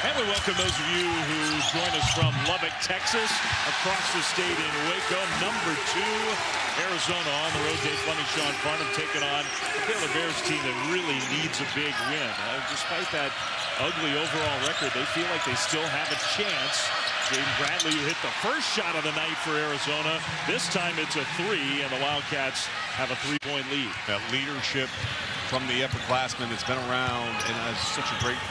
And we welcome those of you who join us from Lubbock, Texas, across the state in Waco. Number 2, Arizona on the road. Dave Fleming, Sean Farnham taking on the Baylor Bears team that really needs a big win. Despite that ugly overall record, they feel like they still have a chance. Jaden Bradley, who hit the first shot of the night for Arizona. This time it's a 3, and the Wildcats have a 3-point lead. That leadership from the upperclassmen that's been around and has such a great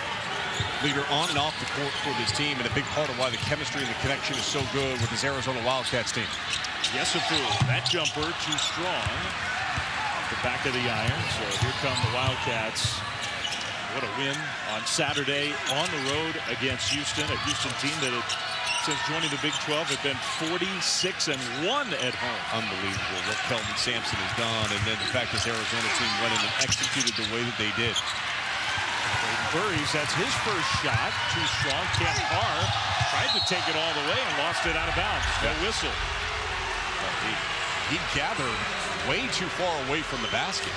leader on and off the court for this team, and a big part of why the chemistry and the connection is so good with this Arizona Wildcats team. Yesufu, that jumper too strong. Off the back of the iron. So here come the Wildcats. What a win on Saturday on the road against Houston, a Houston team that since joining the Big 12 have been 46-1 at home. Unbelievable what Kelvin Sampson has done, and then the fact this Arizona team went in and executed the way that they did. Burries, that's his first shot. Too strong. Kent Carr tried to take it all the way and lost it out of bounds. No whistle. Well, he gathered way too far away from the basket.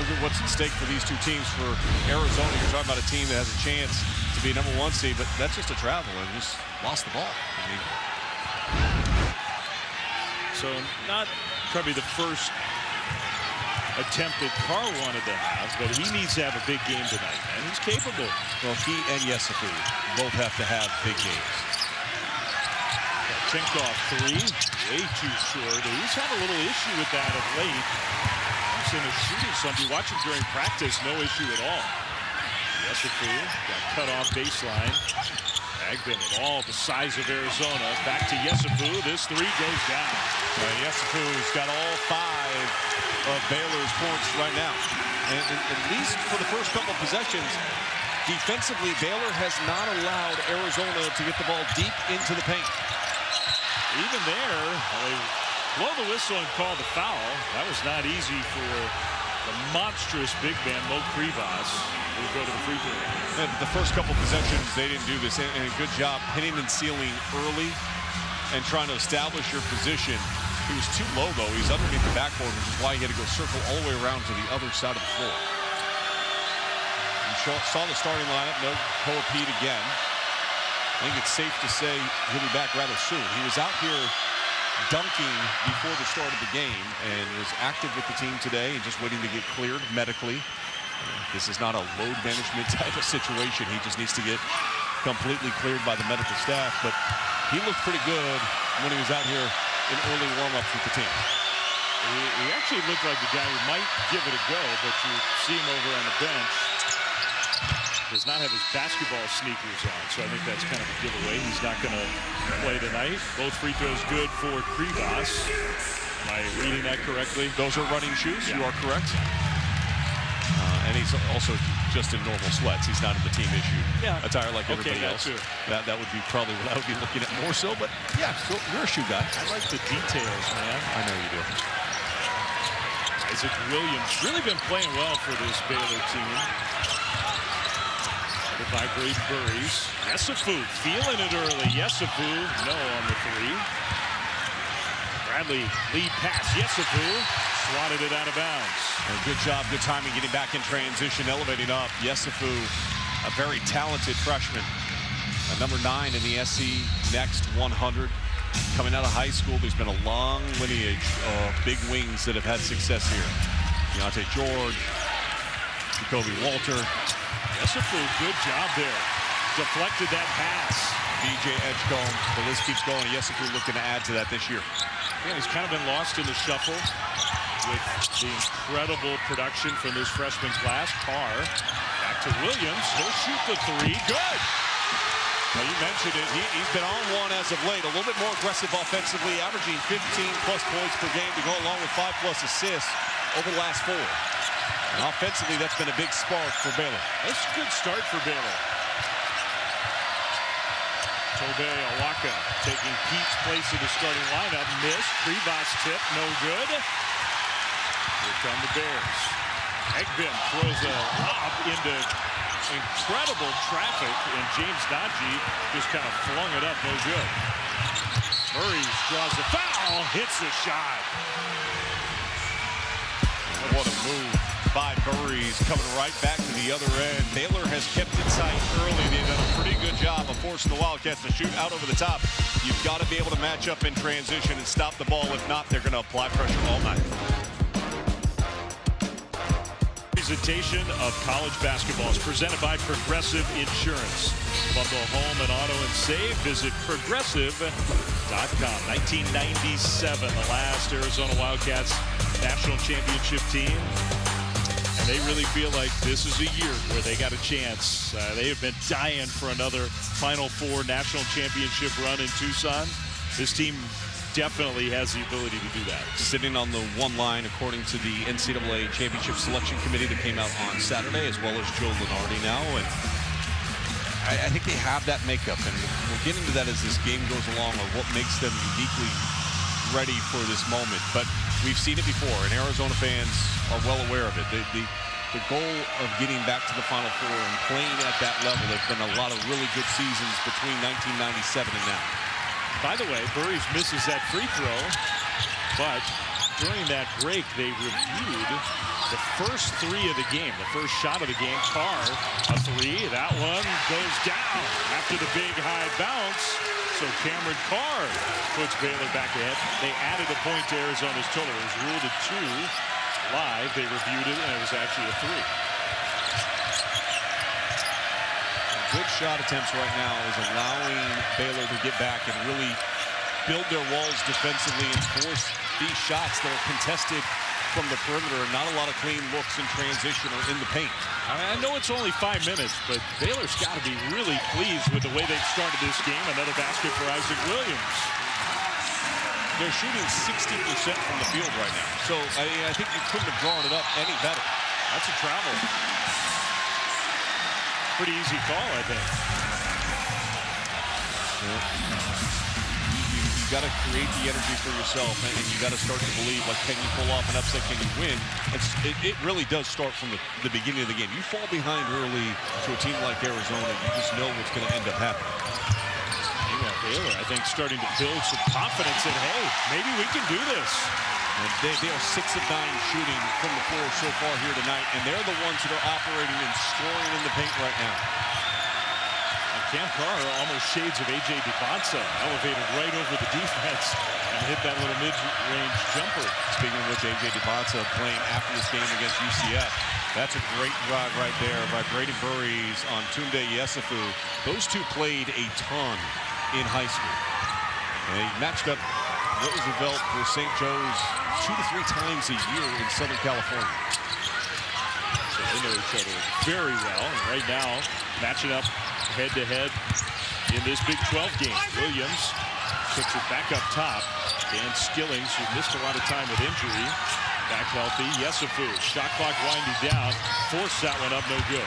Look at what's at stake for these two teams. For Arizona, you're talking about a team that has a chance to be a #1 seed, but that's just a travel and just lost the ball. So not probably the first attempt that Carr wanted to have, but he needs to have a big game tonight, and he's capable. Well, he and Yesufu both have to have big games. Chenkov 3, way too short. He's had a little issue with that of late. He's in a shooting slump. You watch him during practice, no issue at all. Yesufu got cut off baseline. Agben with all the size of Arizona. Back to Yesufu. This 3 goes down. Yesufu's got all 5 of Baylor's points right now. And at least for the first couple of possessions, defensively, Baylor has not allowed Arizona to get the ball deep into the paint. Even there, they blow the whistle and call the foul. That was not easy for the monstrous big man, Mo Krivas, who go to the free throw line. The first couple possessions, they didn't do this. And a good job hitting and sealing early and trying to establish your position. He was too low, though. He's underneath the backboard, which is why he had to go circle all the way around to the other side of the floor. You saw the starting lineup. No Koa-Pete again. I think it's safe to say he'll be back rather soon. He was out here dunking before the start of the game and was active with the team today and just waiting to get cleared medically. This is not a load management type of situation. He just needs to get completely cleared by the medical staff. But he looked pretty good when he was out here in early warm-ups with the team. He actually looked like the guy who might give it a go, but you see him over on the bench. Does not have his basketball sneakers on, so I think that's kind of a giveaway. He's not going to play tonight. Both free throws good for Krivas. Am I reading that correctly? Those are running shoes. Yeah. You are correct. And he's also just in normal sweats. He's not in the team issue attire like everybody else. Too. That would be probably what I would be looking at more so. But yeah, so you're a shoe guy. I like the details, man. I know you do. Isaac Williams really been playing well for this Baylor team. By Braden Burries. Yesufu feeling it early. Yesufu, no on the 3. Bradley lead pass. Yesufu swatted it out of bounds. And good job, good timing, getting back in transition, elevating up. Yesufu, a very talented freshman. Number 9 in the SC Next 100. Coming out of high school, there's been a long lineage of big wings that have had success here. Deontay George, Jacoby Walter. Yesufu, good job there. Deflected that pass. DJ Edgecombe, the list keeps going. Yesufu looking to add to that this year. Yeah, he's kind of been lost in the shuffle with the incredible production from this freshman class. Carr, back to Williams. He'll shoot the 3. Good. Well, you mentioned it. He's been on one as of late. A little bit more aggressive offensively, averaging 15+ points per game to go along with 5+ assists over the last 4. And offensively, that's been a big spark for Baylor. That's a good start for Baylor. Tobe Awaka taking Pete's place in the starting lineup. Missed. Krivas tip, no good. Here come the Bears. Agben throws a lob into incredible traffic, and James Najee just kind of flung it up, no good. Murray draws the foul, hits the shot. What a move. by Burries, coming right back to the other end. Baylor has kept it tight early. They've done a pretty good job of forcing the Wildcats to shoot out over the top. You've got to be able to match up in transition and stop the ball. If not, they're going to apply pressure all night. Presentation of college basketball is presented by Progressive Insurance. Bundle home and auto and save. Visit progressive.com. 1997, the last Arizona Wildcats national championship team. And they really feel like this is a year where they got a chance. They have been dying for another Final Four national championship run in Tucson. This team definitely has the ability to do that. Sitting on the one line, according to the NCAA Championship Selection Committee that came out on Saturday, as well as Joe Lunardi now. And I think they have that makeup, and we'll get into that as this game goes along, of what makes them uniquely ready for this moment. But we've seen it before, and Arizona fans are well aware of it. The goal of getting back to the Final Four and playing at that level, there's been a lot of really good seasons between 1997 and now. By the way, Burries misses that free throw, but during that break, they reviewed the first three of the game, the first shot of the game. Carr, a three. That one goes down after the big high bounce. So Cameron Carr puts Baylor back ahead. They added a point to Arizona's total. It was ruled a 2 live. They reviewed it, and it was actually a 3. Good shot attempts right now is allowing Baylor to get back and really build their walls defensively and force these shots that are contested from the perimeter, and not a lot of clean looks in transition or in the paint. I know it's only 5 minutes, but Baylor's got to be really pleased with the way they've started this game. Another basket for Isaac Williams. They're shooting 60% from the field right now. So I think you couldn't have drawn it up any better. That's a travel. Pretty easy call, I think. You got to create the energy for yourself, and you got to start to believe, like, can you pull off an upset? Can you win? It really does start from the beginning of the game. You fall behind early to a team like Arizona, you just know what's going to end up happening. Meanwhile, Baylor, I think, starting to build some confidence that, hey, maybe we can do this. And they are 6 of 9 shooting from the floor so far here tonight, and they're the ones that are operating and scoring in the paint right now. And Cam Carr, almost shades of A.J. DeBonsa, elevated right over the defense and hit that little mid-range jumper. Speaking of which, A.J. DeBonsa playing after this game against UCF. That's a great drive right there by Brady Burries on Tunde Yesufu. Those two played a ton in high school. And they matched up Roosevelt for St. Joe's 2 to 3 times a year in Southern California. So they know each other very well. And right now, matching up head-to-head in this Big 12 game. Williams kicks it back up top. Dan Skillings, who missed a lot of time with injury, back healthy. Yesufu, shot clock winding down. Forced that one up, no good.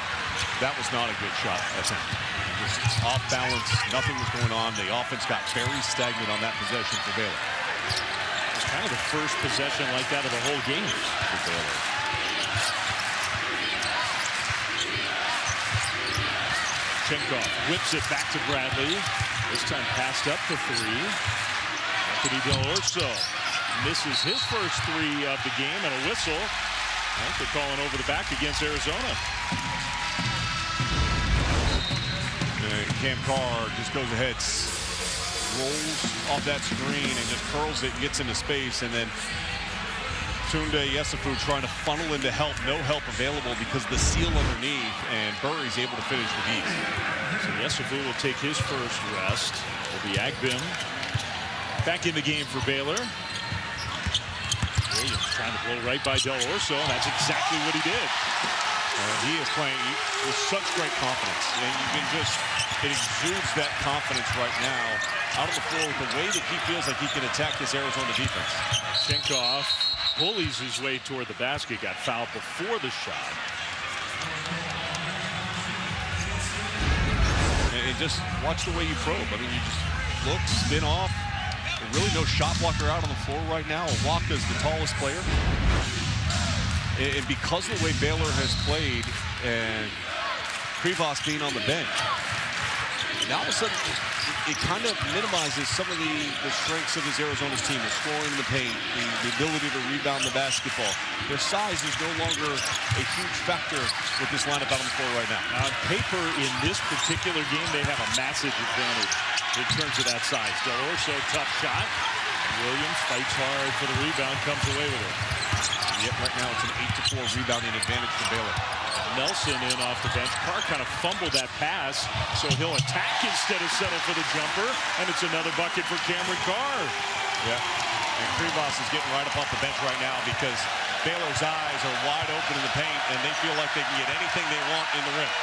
That was not a good shot. That's just off balance. Nothing was going on. The offense got very stagnant on that possession for Baylor. It was kind of the first possession like that of the whole game for Baylor. Chenkov whips it back to Bradley. This time passed up to 3. Anthony Del Orso misses his first 3 of the game, and a whistle. I think they're calling over the back against Arizona. Cam Carr just goes ahead, rolls off that screen and just curls it and gets into space, and then Tunde Yesufu trying to funnel into help. No help available because the seal underneath, and Burries able to finish with ease. So Yesufu will take his first rest. Will be Agbim back in the game for Baylor. Williams trying to blow right by Del Orso, and that's exactly what he did. He is playing with such great confidence, and you can just, it exudes that confidence right now out of the floor with the way that he feels like he can attack this Arizona defense. Chenkov bullies his way toward the basket, got fouled before the shot. And just watch the way you probe. I mean, you just look, spin off. There's really no shot blocker out on the floor right now. Waka's the tallest player. And because of the way Baylor has played and Krivas being on the bench, now all of a sudden it kind of minimizes some of the strengths of this Arizona's team, the scoring in the paint, the ability to rebound the basketball. Their size is no longer a huge factor with this lineup out on the floor right now. On paper, in this particular game, they have a massive advantage in terms of that size. Del Orso, tough shot. Williams fights hard for the rebound, comes away with it. Yet right now it's an 8-4 rebounding advantage for Baylor. Nelson in off the bench. Carr kind of fumbled that pass, so he'll attack instead of settle for the jumper, and it's another bucket for Cameron Carr. Yeah, and Krivas is getting right up off the bench right now because Baylor's eyes are wide open in the paint, and they feel like they can get anything they want in the rim.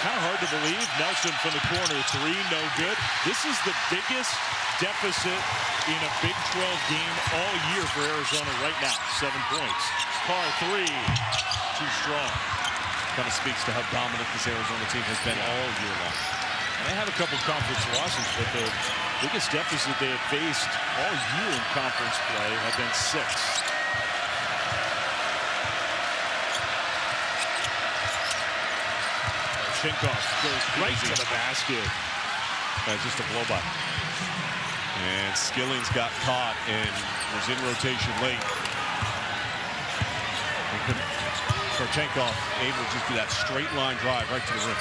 Kind of hard to believe. Nelson from the corner, three, no good. This is the biggest deficit in a Big 12 game all year for Arizona right now. 7 points. Carr, three, too strong. Kind of speaks to how dominant this Arizona team has been all year long. And they have a couple conference losses, but the biggest deficit they have faced all year in conference play have been 6. Chinkoff goes right to the basket. Just a blow by. And Skillings got caught and was in rotation late. Korchenkov able to just do that straight line drive right to the rim.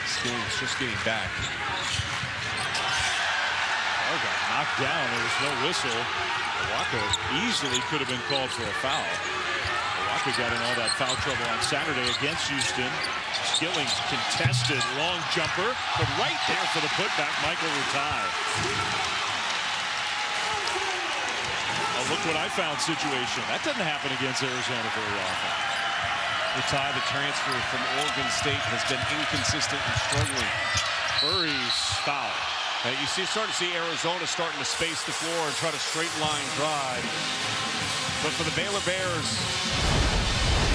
Skillings just getting back. Oh, got knocked down. There was no whistle. Waka easily could have been called for a foul. Waka got in all that foul trouble on Saturday against Houston. Skillings contested, long jumper, but right there for the putback, Michael Ratai. Oh, look what I found situation. That doesn't happen against Arizona very often. Ratai, the transfer from Oregon State, has been inconsistent and struggling. Murray's foul. You start to see Arizona starting to space the floor and try to straight line drive. But for the Baylor Bears,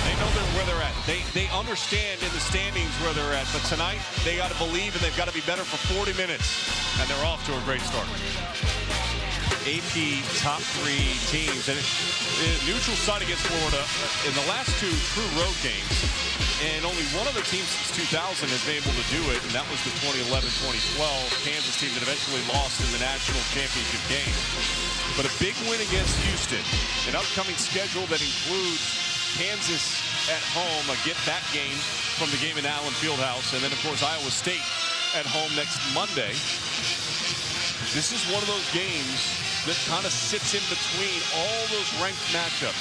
they know where they're at. They understand in the standings where they're at. But tonight, they got to believe, and they've got to be better for 40 minutes. And they're off to a great start. AP top 3 teams. And neutral site against Florida in the last 2 true road games. And only one other team since 2000 has been able to do it. And that was the 2011-2012 Kansas team that eventually lost in the national championship game. But a big win against Houston. An upcoming schedule that includes Kansas at home, a get-back game from the game in Allen Fieldhouse, and then, of course, Iowa State at home next Monday. This is one of those games that kind of sits in between all those ranked matchups.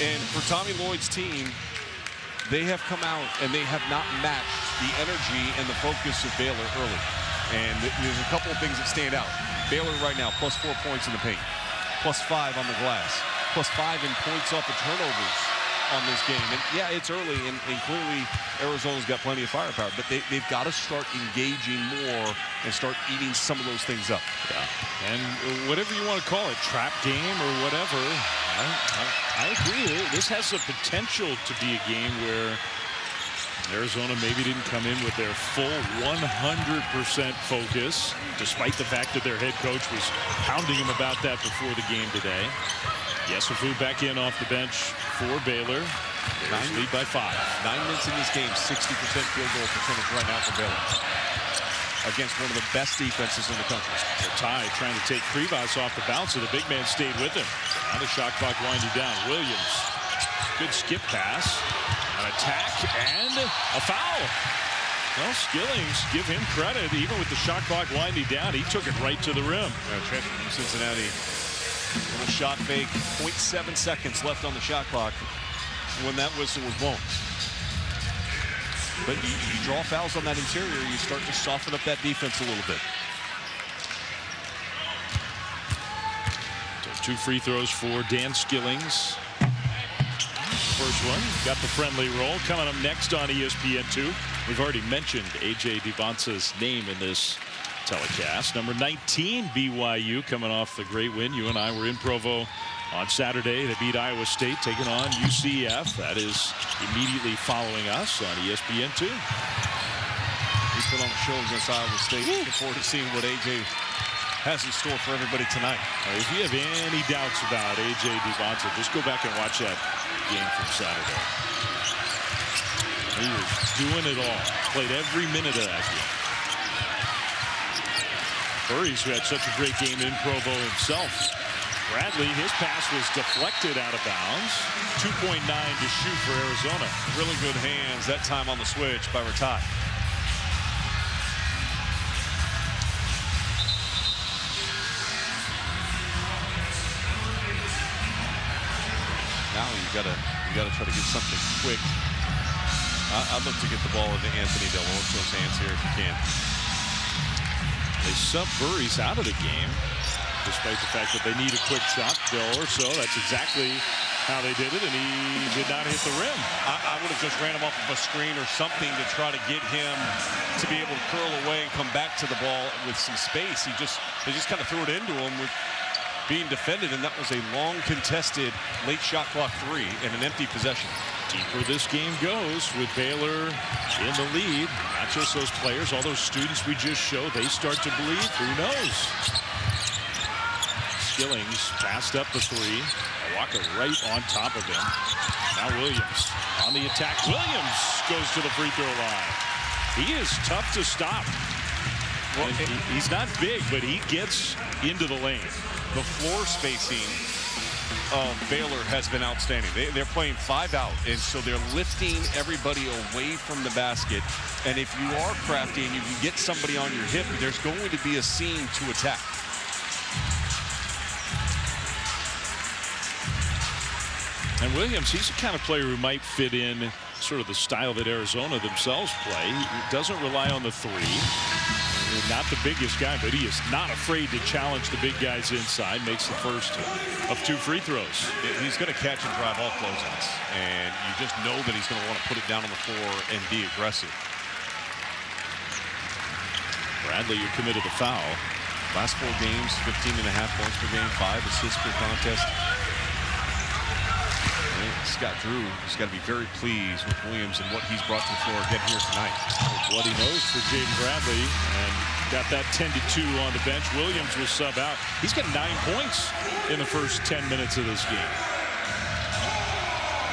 And for Tommy Lloyd's team, they have come out and they have not matched the energy and the focus of Baylor early. And there's a couple of things that stand out. Baylor right now, plus 4 points in the paint, plus 5 on the glass, plus 5 in points off the turnovers on this game. And yeah, it's early, and clearly Arizona's got plenty of firepower, but they've got to start engaging more and start eating some of those things up. Yeah. And whatever you want to call it, trap game or whatever, I agree. This has the potential to be a game where Arizona maybe didn't come in with their full 100% focus, despite the fact that their head coach was pounding him about that before the game today. Yesufu back in off the bench for Baylor. Bears lead by 5. 9 minutes in this game, 60% field goal percentage right now for Baylor. Against one of the best defenses in the country. Ratai trying to take Krivas off the bounce, so the big man stayed with him. Now the shot clock winding down. Williams, good skip pass. An attack and a foul. Well, Skillings, give him credit. Even with the shot clock winding down, he took it right to the rim. Transfer from Cincinnati. A shot fake, 0.7 seconds left on the shot clock when that whistle was blown. But you draw fouls on that interior, you start to soften up that defense a little bit. So 2 free throws for Dan Skillings. First one, got the friendly roll. Coming up next on ESPN2. We've already mentioned A.J. Devonsa's name in this telecast. Number 19, BYU, coming off the great win. You and I were in Provo on Saturday. They beat Iowa State, taking on UCF. That is immediately following us on ESPN2. We put on a show against Iowa State. Looking forward to seeing what A.J. has in store for everybody tonight. If you have any doubts about A.J. Devonsa, just go back and watch that game from Saturday. He was doing it all. Played every minute of that game. Burries, who had such a great game in Provo himself. Bradley, his pass was deflected out of bounds. 2.9 to shoot for Arizona. Really good hands that time on the switch by Ratat. Now you gotta try to get something quick. I'd look to get the ball into Anthony Del Orso's hands here if you can. They sub Burries out of the game, despite the fact that they need a quick shot. Del Orso, that's exactly how they did it, and he did not hit the rim. I would have just ran him off of a screen or something to try to get him to be able to curl away and come back to the ball with some space. They just kind of threw it into him with being defended, and that was a long contested late shot clock 3 and an empty possession. Deeper this game goes with Baylor in the lead. Not just those players, all those students we just showed, they start to believe. Who knows? Skillings passed up the 3. Walker right on top of him. Now Williams on the attack. Williams goes to the free throw line. He is tough to stop. Well, he's not big, but he gets into the lane. The floor spacing of Baylor has been outstanding. They're playing 5 out, and so they're lifting everybody away from the basket. And if you are crafty and you can get somebody on your hip, there's going to be a seam to attack. And Williams, he's the kind of player who might fit in sort of the style that Arizona themselves play. He doesn't rely on the 3. Not the biggest guy, but he is not afraid to challenge the big guys inside. Makes the first of 2 free throws. He's going to catch and drive all closeouts, and you just know that he's going to want to put it down on the floor and be aggressive. Bradley, you're committed to foul. Last 4 games, 15.5 points per game, 5 assists per contest. Scott Drew has got to be very pleased with Williams and what he's brought to the floor again here tonight. Bloody nose for Jaden Bradley, and got that 10-2 on the bench. Williams will sub out. He's got 9 points in the first 10 minutes of this game.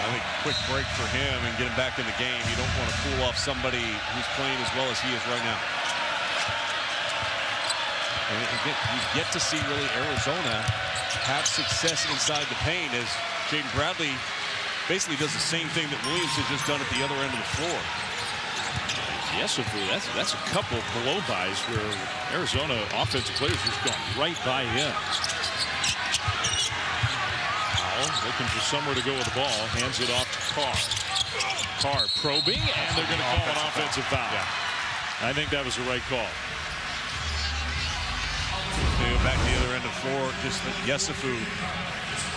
I think a quick break for him and get him back in the game. You don't want to cool off somebody who's playing as well as he is right now. And again, you get to see really Arizona have success inside the paint as Jaden Bradley basically does the same thing that Williams has just done at the other end of the floor. Yes, that's a couple blow-bys where Arizona offensive players just gone right by him. Powell looking for somewhere to go with the ball. Hands it off to Carr. Carr probing, and they're going to call an offensive foul. Yeah. I think that was the right call. They go back to the other end of the floor. Just Yesufu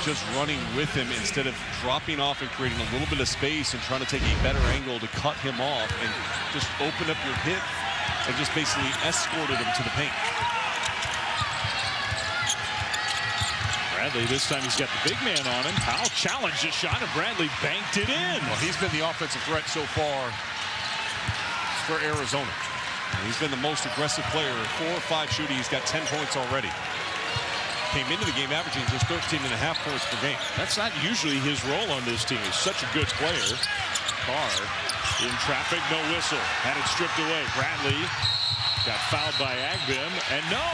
just running with him instead of dropping off and creating a little bit of space and trying to take a better angle to cut him off and just open up your hip and just basically escorted him to the paint. Bradley, this time he's got the big man on him. Powell challenged the shot, and Bradley banked it in. Well, he's been the offensive threat so far for Arizona. He's been the most aggressive player. 4 or 5 shooting. He's got 10 points already. Came into the game averaging just 13.5 points per game. That's not usually his role on this team. He's such a good player. Carr in traffic, no whistle. Had it stripped away. Bradley got fouled by Agbim, and no.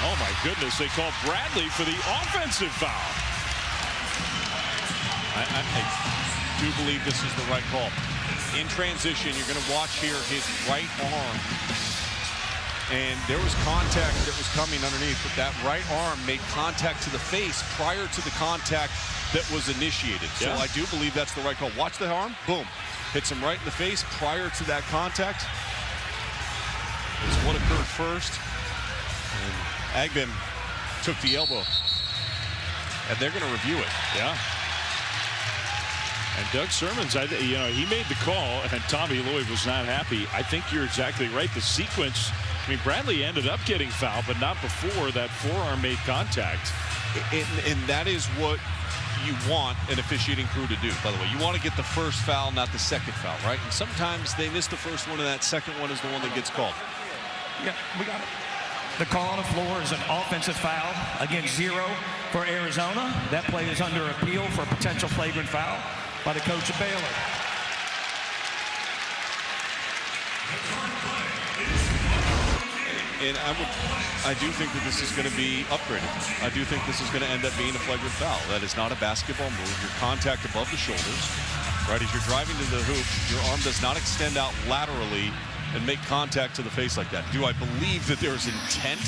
Oh my goodness, they called Bradley for the offensive foul. I do believe this is the right call. In transition, you're going to watch here his right arm. And there was contact that was coming underneath, but that right arm made contact to the face prior to the contact that was initiated. So I do believe that's the right call. Watch the arm, boom. Hits him right in the face prior to that contact. Is what occurred first. And Agbim took the elbow. And they're going to review it. Yeah. And Doug Sermons, he made the call, and Tommy Lloyd was not happy. I think you're exactly right. The sequence, I mean, Bradley ended up getting fouled, but not before that forearm made contact. And that is what you want an officiating crew to do, by the way. You want to get the first foul, not the second foul, right? And sometimes they miss the first one, and that second one is the one that gets called. Yeah, we got it. The call on the floor is an offensive foul against 0 for Arizona. That play is under appeal for a potential flagrant foul. by the coach of Baylor. And I do think that this is going to be upgraded. I do think this is going to end up being a flagrant foul. That is not a basketball move. Your contact above the shoulders, right? As you're driving to the hoop, your arm does not extend out laterally and make contact to the face like that. Do I believe that there is intent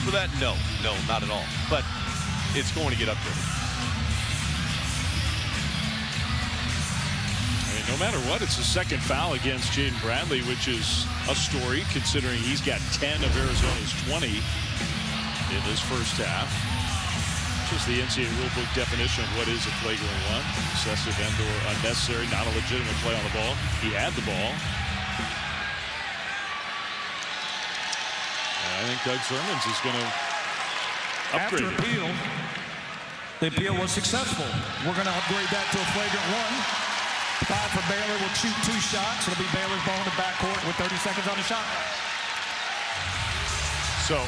for that? No, not at all. But it's going to get upgraded. No matter what, it's the second foul against Jaden Bradley, which is a story considering he's got 10 of Arizona's 20 in this first half. Just the NCAA rulebook definition of what is a flagrant one. Excessive and/or unnecessary, not a legitimate play on the ball. He had the ball. And I think Doug Sermons is going to upgrade After appeal, the appeal was successful. We're going to upgrade that to a flagrant one. 5 for Baylor will shoot 2 shots. It'll be Baylor's ball in the backcourt with 30 seconds on the shot. So,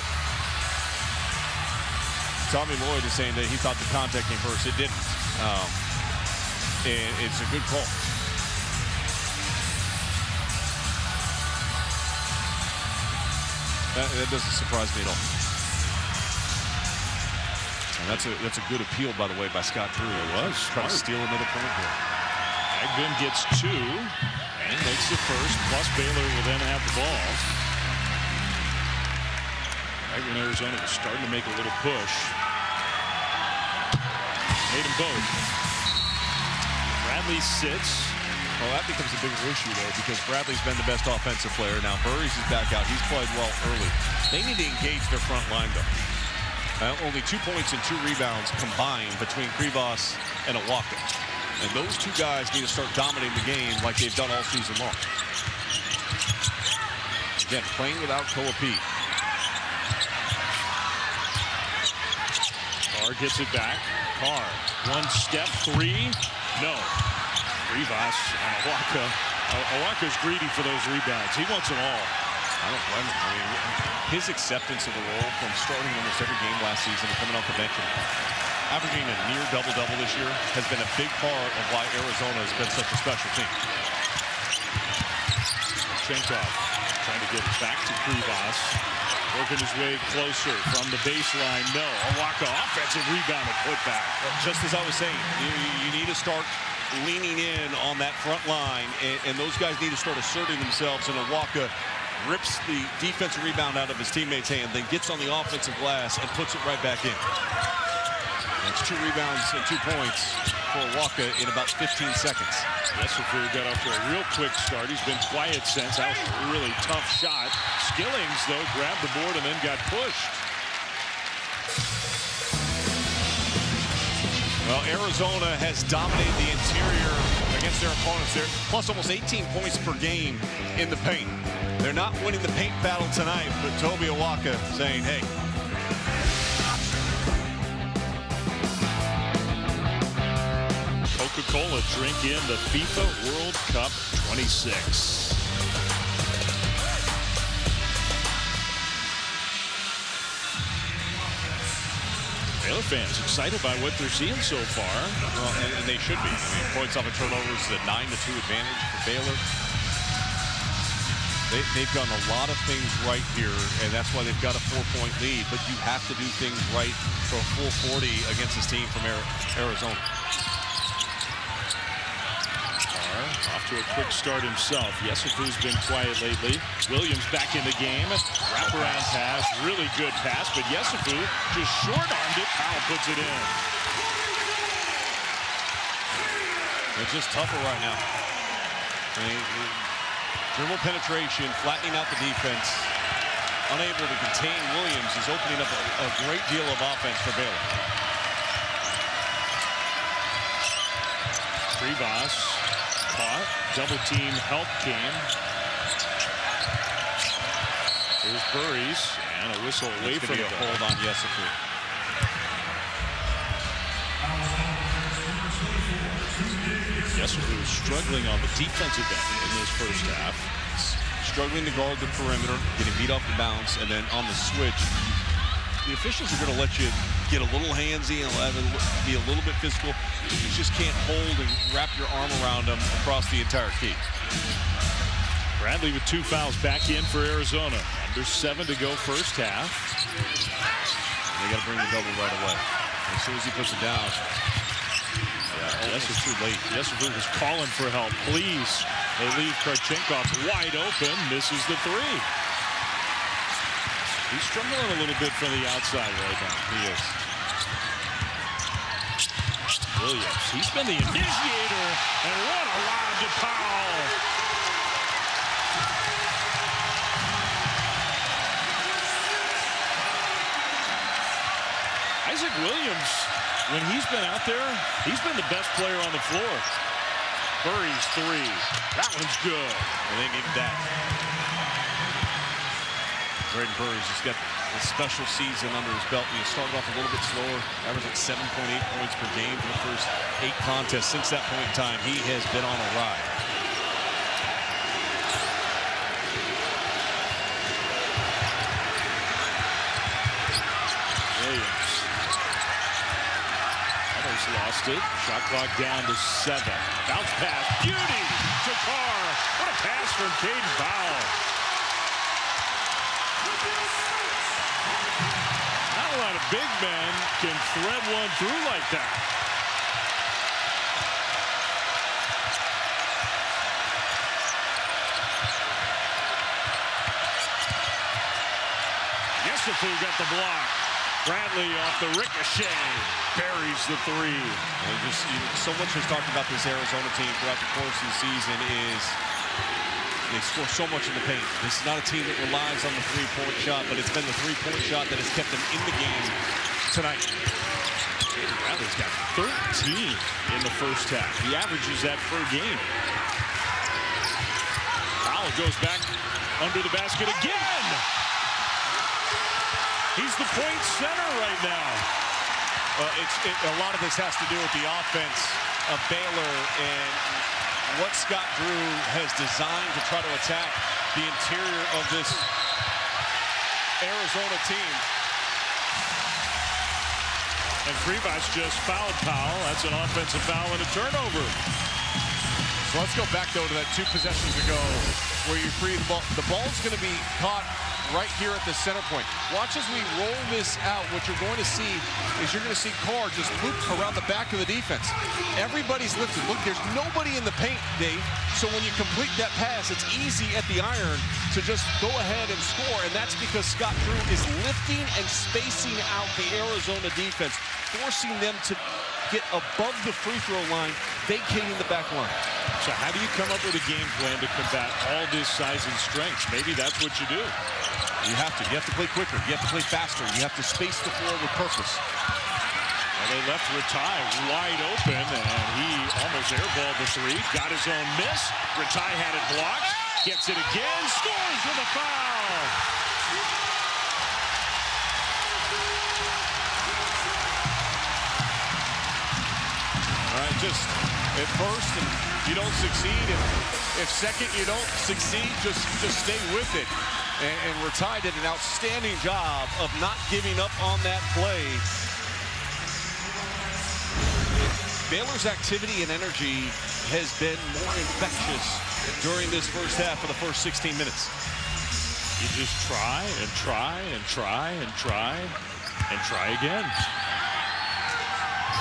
Tommy Lloyd is saying that he thought the contact came first. It didn't. And it's a good call. That doesn't surprise me at all. And that's a good appeal, by the way, by Scott Drew. It was. Trying to steal another point here. Agvin gets 2 and makes the first, plus Baylor will then have the ball. Agvin, Arizona was starting to make a little push. Made them both. Bradley sits. Well, that becomes a bigger issue, though, because Bradley's been the best offensive player. Now, Burries is back out. He's played well early. They need to engage their front line, though. Only 2 points and 2 rebounds combined between Krivas and Awaka. And those 2 guys need to start dominating the game like they've done all season long. Again, playing without Koa Pete. Carr gets it back. Carr, 1 step, 3. No. Krivas and Awaka. Awaka's greedy for those rebounds. He wants them all. I don't blame him. I mean, his acceptance of the role from starting almost every game last season and coming off the bench and averaging a near double-double this year has been a big part of why Arizona has been such a special team. Chenkov trying to get it back to Krivas. Working his way closer from the baseline. No. Awaka offensive rebound and put back. Just as I was saying, you need to start leaning in on that front line, and those guys need to start asserting themselves, and Awaka rips the defensive rebound out of his teammate's hand, then gets on the offensive glass and puts it right back in. That's 2 rebounds and 2 points for Awaka in about 15 seconds. Yesufu got off to a real quick start. He's been quiet since. That was a really tough shot. Skillings, though, grabbed the board and then got pushed. Well, Arizona has dominated the interior against their opponents. They're plus almost 18 points per game in the paint. They're not winning the paint battle tonight, but Toby Awaka saying, hey. Coca-Cola drink in the FIFA World Cup 26. Baylor fans excited by what they're seeing so far. Well, and they should be. I mean, points off of turnovers is a 9-2 advantage for Baylor. They've done a lot of things right here, and that's why they've got a 4-point lead. But you have to do things right for a full 40 against this team from Arizona. Off to a quick start himself. Yesufu's been quiet lately. Williams back in the game. Wraparound pass. Really good pass, but Yesufu just short-armed it. Powell puts it in. It's just tougher right now. I mean, dribble penetration, flattening out the defense. Unable to contain Williams is opening up a great deal of offense for Baylor. Krivas caught. Double team help came. Here's Burries and a whistle away from the hold on Yesufu. Yesufu was struggling on the defensive end in this first half. Struggling to guard the perimeter, getting beat off the bounce, and then on the switch, the officials are going to let you get a little handsy and be a little bit physical. You just can't hold and wrap your arm around them across the entire key. Bradley with 2 fouls back in for Arizona. Under 7 to go first half. They got to bring the double right away. As soon as he puts it down. Yeah, this is too late. Jessup was calling for help. Please. They leave Karchenkov wide open. Misses the 3. He's struggling a little bit from the outside right now. He is. Williams, he's been the initiator. And what a lob to Powell. Isaac Williams, when he's been out there, he's been the best player on the floor. Burry's 3. That one's good. And they needed that. Braden Burry's just got a special season under his belt. He started off a little bit slower, averaging 7.8 points per game for the first 8 contests. Since that point in time, he has been on a ride. Williams. Almost lost it. Shot clock down to 7. Bounce pass. Beauty to Carr. What a pass from Caden Powell. Not a lot of big men can thread one through like that. Jessup got the block. Bradley off the ricochet. Buries the 3. And just so much has talked about this Arizona team throughout the course of the season is they score so much in the paint. This is not a team that relies on the 3-point shot, but it's been the 3-point shot that has kept them in the game tonight. Jaden Bradley's got 13 in the first half. He averages that per game. Powell goes back under the basket again. He's the point center right now. A lot of this has to do with the offense of Baylor and what Scott Drew has designed to try to attack the interior of this Arizona team. And Krivas just fouled Powell. That's an offensive foul and a turnover. So let's go back, though, to that 2 possessions ago where you free the ball. The ball's going to be caught right here at the center point. Watch as we roll this out. What you're going to see is you're going to see Carr just loop around the back of the defense. Everybody's lifted. Look, there's nobody in the paint, Dave. So when you complete that pass, it's easy at the iron to just go ahead and score. And that's because Scott Drew is lifting and spacing out the Arizona defense, forcing them to get above the free throw line, vacating the back line. So how do you come up with a game plan to combat all this size and strength? Maybe that's what you do. You have to. You have to play quicker. You have to play faster. You have to space the floor with purpose. Well, they left Ratai wide open, and he almost airballed the 3. Got his own miss. Ratai had it blocked. Gets it again. Scores with a foul. All right, just at first, and you don't succeed. And if second, you don't succeed, just stay with it. And Ratai did an outstanding job of not giving up on that play. Baylor's activity and energy has been more infectious during this first half of the first 16 minutes. You just try and try and try and try and try again.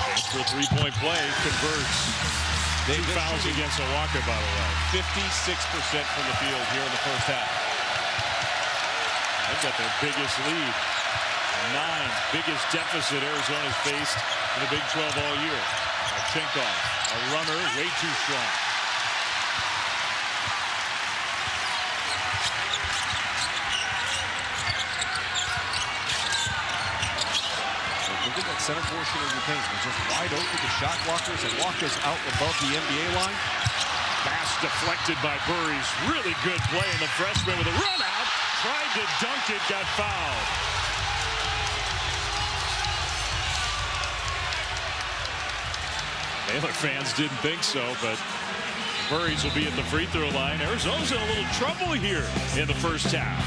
Chance for a 3-point play, converts. 2 fouls against Walker, by the way. 56% from the field here in the first half. They've got their biggest lead. 9, biggest deficit Arizona's faced in the Big 12 all year. Marchenkov, a runner, way too strong. Look at that center portion of the paint. It's just wide open to shot blockers, and Walker's out above the NBA line. Pass deflected by Burry's. Really good play in the freshman with a run out. Tried to dunk it, got fouled. Baylor fans didn't think so, but Burry's will be at the free throw line. Arizona's in a little trouble here in the first half.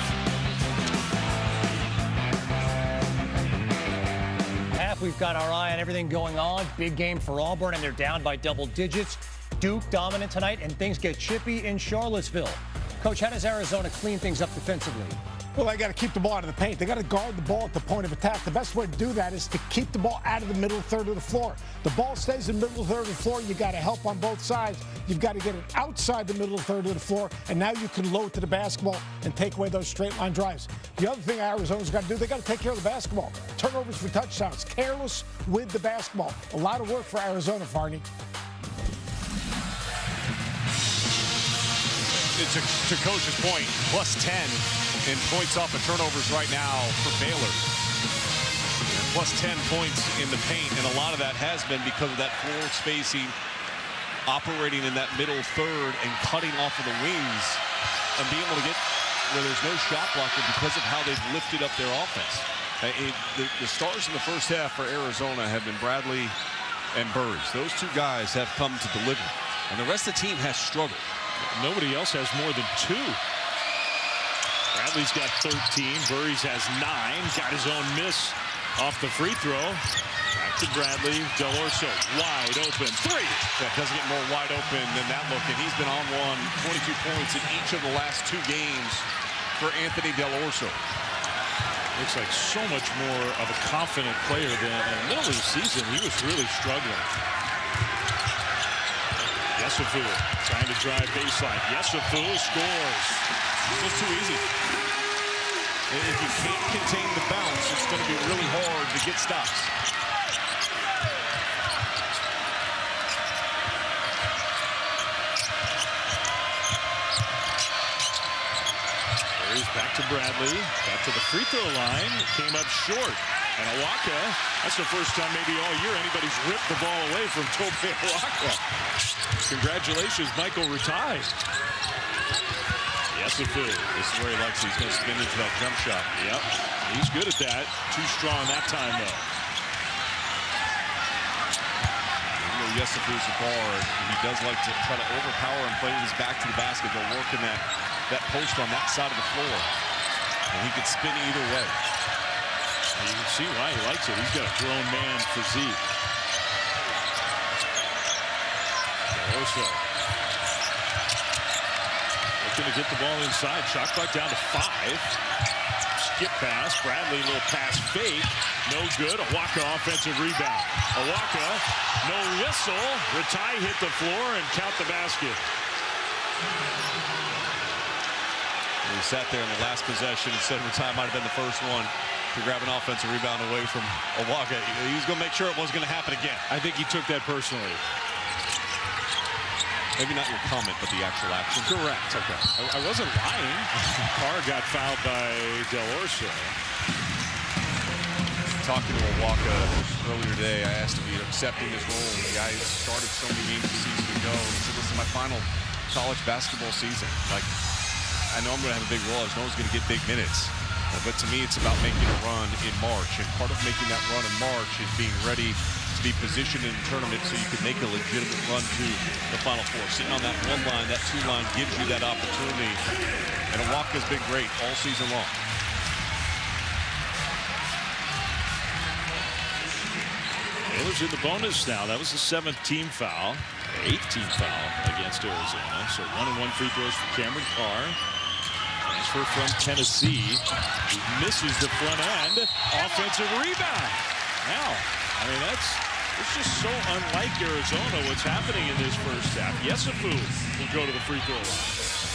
Half we've got our eye on everything going on. Big game for Auburn, and they're down by double digits. Duke dominant tonight, and things get chippy in Charlottesville. Coach, how does Arizona clean things up defensively? Well, they got to keep the ball out of the paint. They got to guard the ball at the point of attack. The best way to do that is to keep the ball out of the middle third of the floor. The ball stays in the middle third of the floor. You got to help on both sides. You've got to get it outside the middle third of the floor, and now you can load to the basketball and take away those straight line drives. The other thing Arizona's got to do, they got to take care of the basketball. Turnovers for touchdowns. Careless with the basketball. A lot of work for Arizona, Varney. To Coach's point, plus 10 in points off of turnovers right now for Baylor. Plus 10 points in the paint, and a lot of that has been because of that floor spacing, operating in that middle third and cutting off of the wings and being able to get where there's no shot blocker because of how they've lifted up their offense. The stars in the first half for Arizona have been Bradley and Burris. Those two guys have come to deliver, and the rest of the team has struggled. Nobody else has more than 2. Bradley's got 13. Burris has 9. Got his own miss off the free throw. Back to Bradley. Del Orso wide open. 3. That doesn't get more wide open than that look. And he's been on one. 22 points in each of the last 2 games for Anthony Del Orso. Looks like so much more of a confident player than in the middle of the season. He was really struggling. Yesufu trying to drive baseline. Yesufu scores. It's too easy. If you can't contain the bounce, it's going to be really hard to get stops. There's back to Bradley. Back to the free throw line. Came up short. And Awaka, that's the first time maybe all year anybody's ripped the ball away from Tope Awaka. Congratulations, Michael Ratai. Yesufu. This is where he likes it. He's going to spin into that jump shot. Yep, he's good at that. Too strong that time, though. Yesufu's a guard. He does like to try to overpower and play with his back to the basket. They'll work in that post on that side of the floor. And he could spin either way. You can see why he likes it. He's got a grown man physique. Orso looking to get the ball inside. Shot clock down to 5. Skip pass. Bradley, little pass fake. No good. Awaka offensive rebound. Awaka, no whistle. Ratai hit the floor and count the basket. He sat there in the last possession and said Ratai might have been the first one to grab an offensive rebound away from Awaka. He was going to make sure it wasn't going to happen again. I think he took that personally. Maybe not your comment, but the actual action. Correct. Okay. I wasn't lying. Carr got fouled by Del Orso. Talking to Awaka earlier today, I asked him, accepting this role. The guy who started so many games a season ago. He said, this is my final college basketball season. Like, I know I'm going to have a big role. I know I'm going to get big minutes. But to me, it's about making a run in March. And part of making that run in March is being ready to be positioned in the tournament so you can make a legitimate run to the Final Four. Sitting on that 1 line, that 2 line gives you that opportunity. And Awaka's been great all season long. Baylor's in the bonus now. That was the 7th team foul. 8th team foul against Arizona. So 1-1 free throws for Cameron Carr. Transfer from Tennessee. He misses the front end. Offensive rebound. Now, I mean, it's just so unlike Arizona what's happening in this first half. Yesufu will go to the free throw line.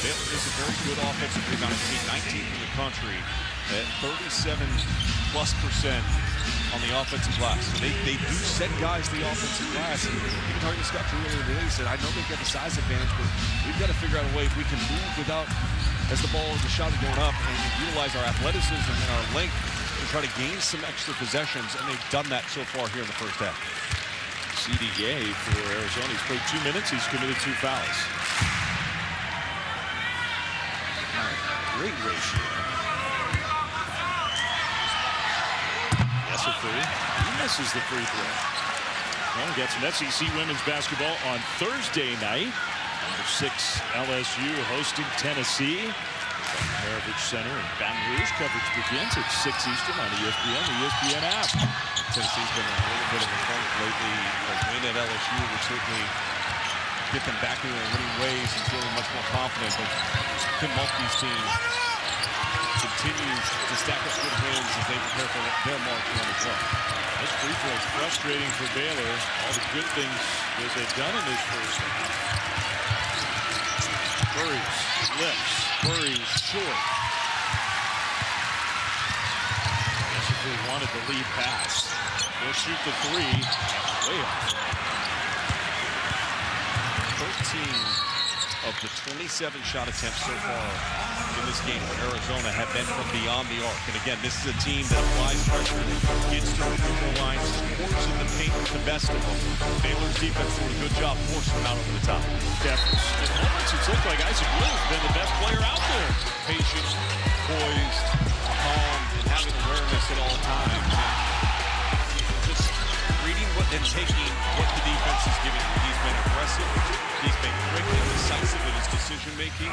Baylor is a very good offensive rebounding team, 19th in the country at 37+% on the offensive glass. So they do set guys to the offensive glass. And even talking to Scott earlier today, he said, I know they've got the size advantage, but we've got to figure out a way if we can move without, as the ball, as the shot is going up, and utilize our athleticism and our length to try to gain some extra possessions, and they've done that so far here in the first half. CDA for Arizona. He's played 2 minutes. He's committed 2 fouls. Great ratio. Yesufu, he misses the free throw. Well, we got some SEC women's basketball on Thursday night. Number 6 LSU hosting Tennessee. Heritage Center in Baton Rouge. Coverage begins at 6 Eastern on ESPN, the ESPN app. Tennessee's been in a little bit of a funk lately. A win at LSU would certainly get them back in their winning ways and feeling much more confident. But Tim Mulkey's team continues to stack up good wins as they prepare for their march run as well. This free throw is frustrating for Baylor. All the good things that they've done in this first half. Burries, lifts, Burries short. Basically wanted the lead pass. They'll shoot the three. Way off. 13 of the 27 shot attempts so far in this game for Arizona have been from beyond the arc. And again, this is a team that applies pressure, gets to the free throw line, scores in the paint with the best of them. Baylor's defense doing a good job forcing them out over the top. Definitely. In moments, it's looked like Isaac Blue's been the best player out there. Patient, poised, calm, and having awareness at all times. And just reading what and taking what the defense is giving him. He's been aggressive. He's been quick and decisive in his decision-making.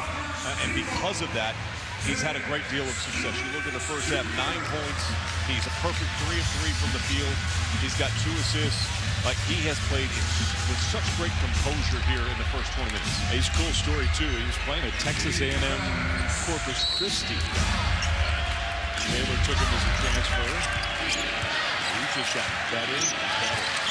And because of that, he's had a great deal of success. You look at the first half, 9 points. He's a perfect 3 of 3 from the field. He's got 2 assists. Like, he has played with such great composure here in the first 20 minutes. He's a cool story, too. He was playing at Texas A&M Corpus Christi. Baylor took him as a transfer. Reaches shot. That is better.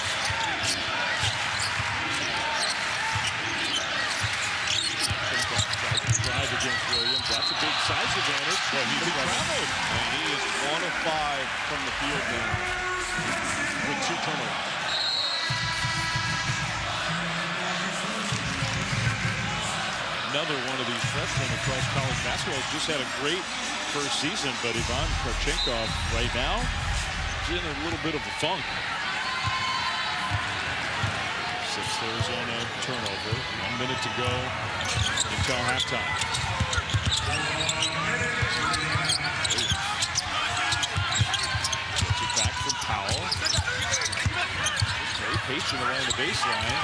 Drive against Williams. That's a big size advantage. Well, he's traveled. And he is 1 of 5 from the field now with 2 turnovers. Another one of these freshmen across college basketball has just had a great first season, but Ivan Karchenkov right now is in a little bit of a funk. 6th Arizona turnover. 1 minute to go until halftime. Gets it back from Powell. Very patient around the baseline.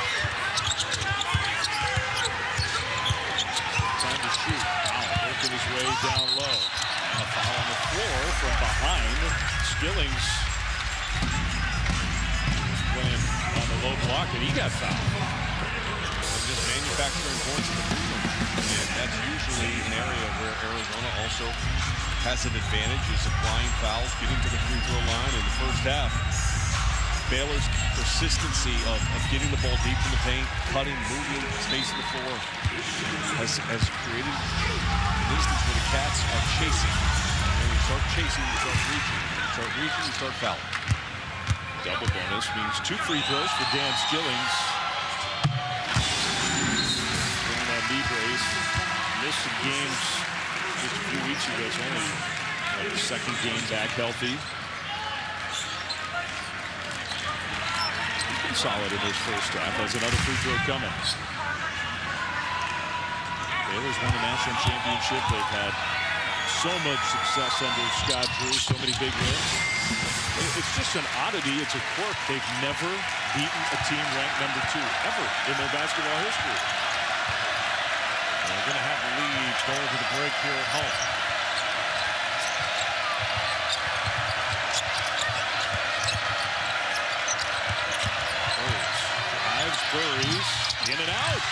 Time to shoot. Powell working his way down low. A foul on the floor from behind. Skillings went on the low block, and he got fouled. And just manufacturing points in the free throw. And that's usually an area where Arizona also has an advantage, is applying fouls, getting to the free throw line in the first half. Baylor's persistency of getting the ball deep in the paint, cutting, moving, spacing the floor has created an instance where the Cats are chasing. And when you start chasing, you start reaching. When you start reaching, you start fouling. Double bonus means 2 free throws for Dan Skillings. Going on knee brace. Missed some games just a few weeks ago. It's only like the 2nd game back healthy. He's been solid in his first half. Has another free throw coming. Baylor's won the national championship. They've had so much success under Scott Drew, so many big wins. It's just an oddity. It's a quirk. They've never beaten a team ranked number 2 ever in their basketball history. They're going to have the lead going to the break here at home. Burries in and out.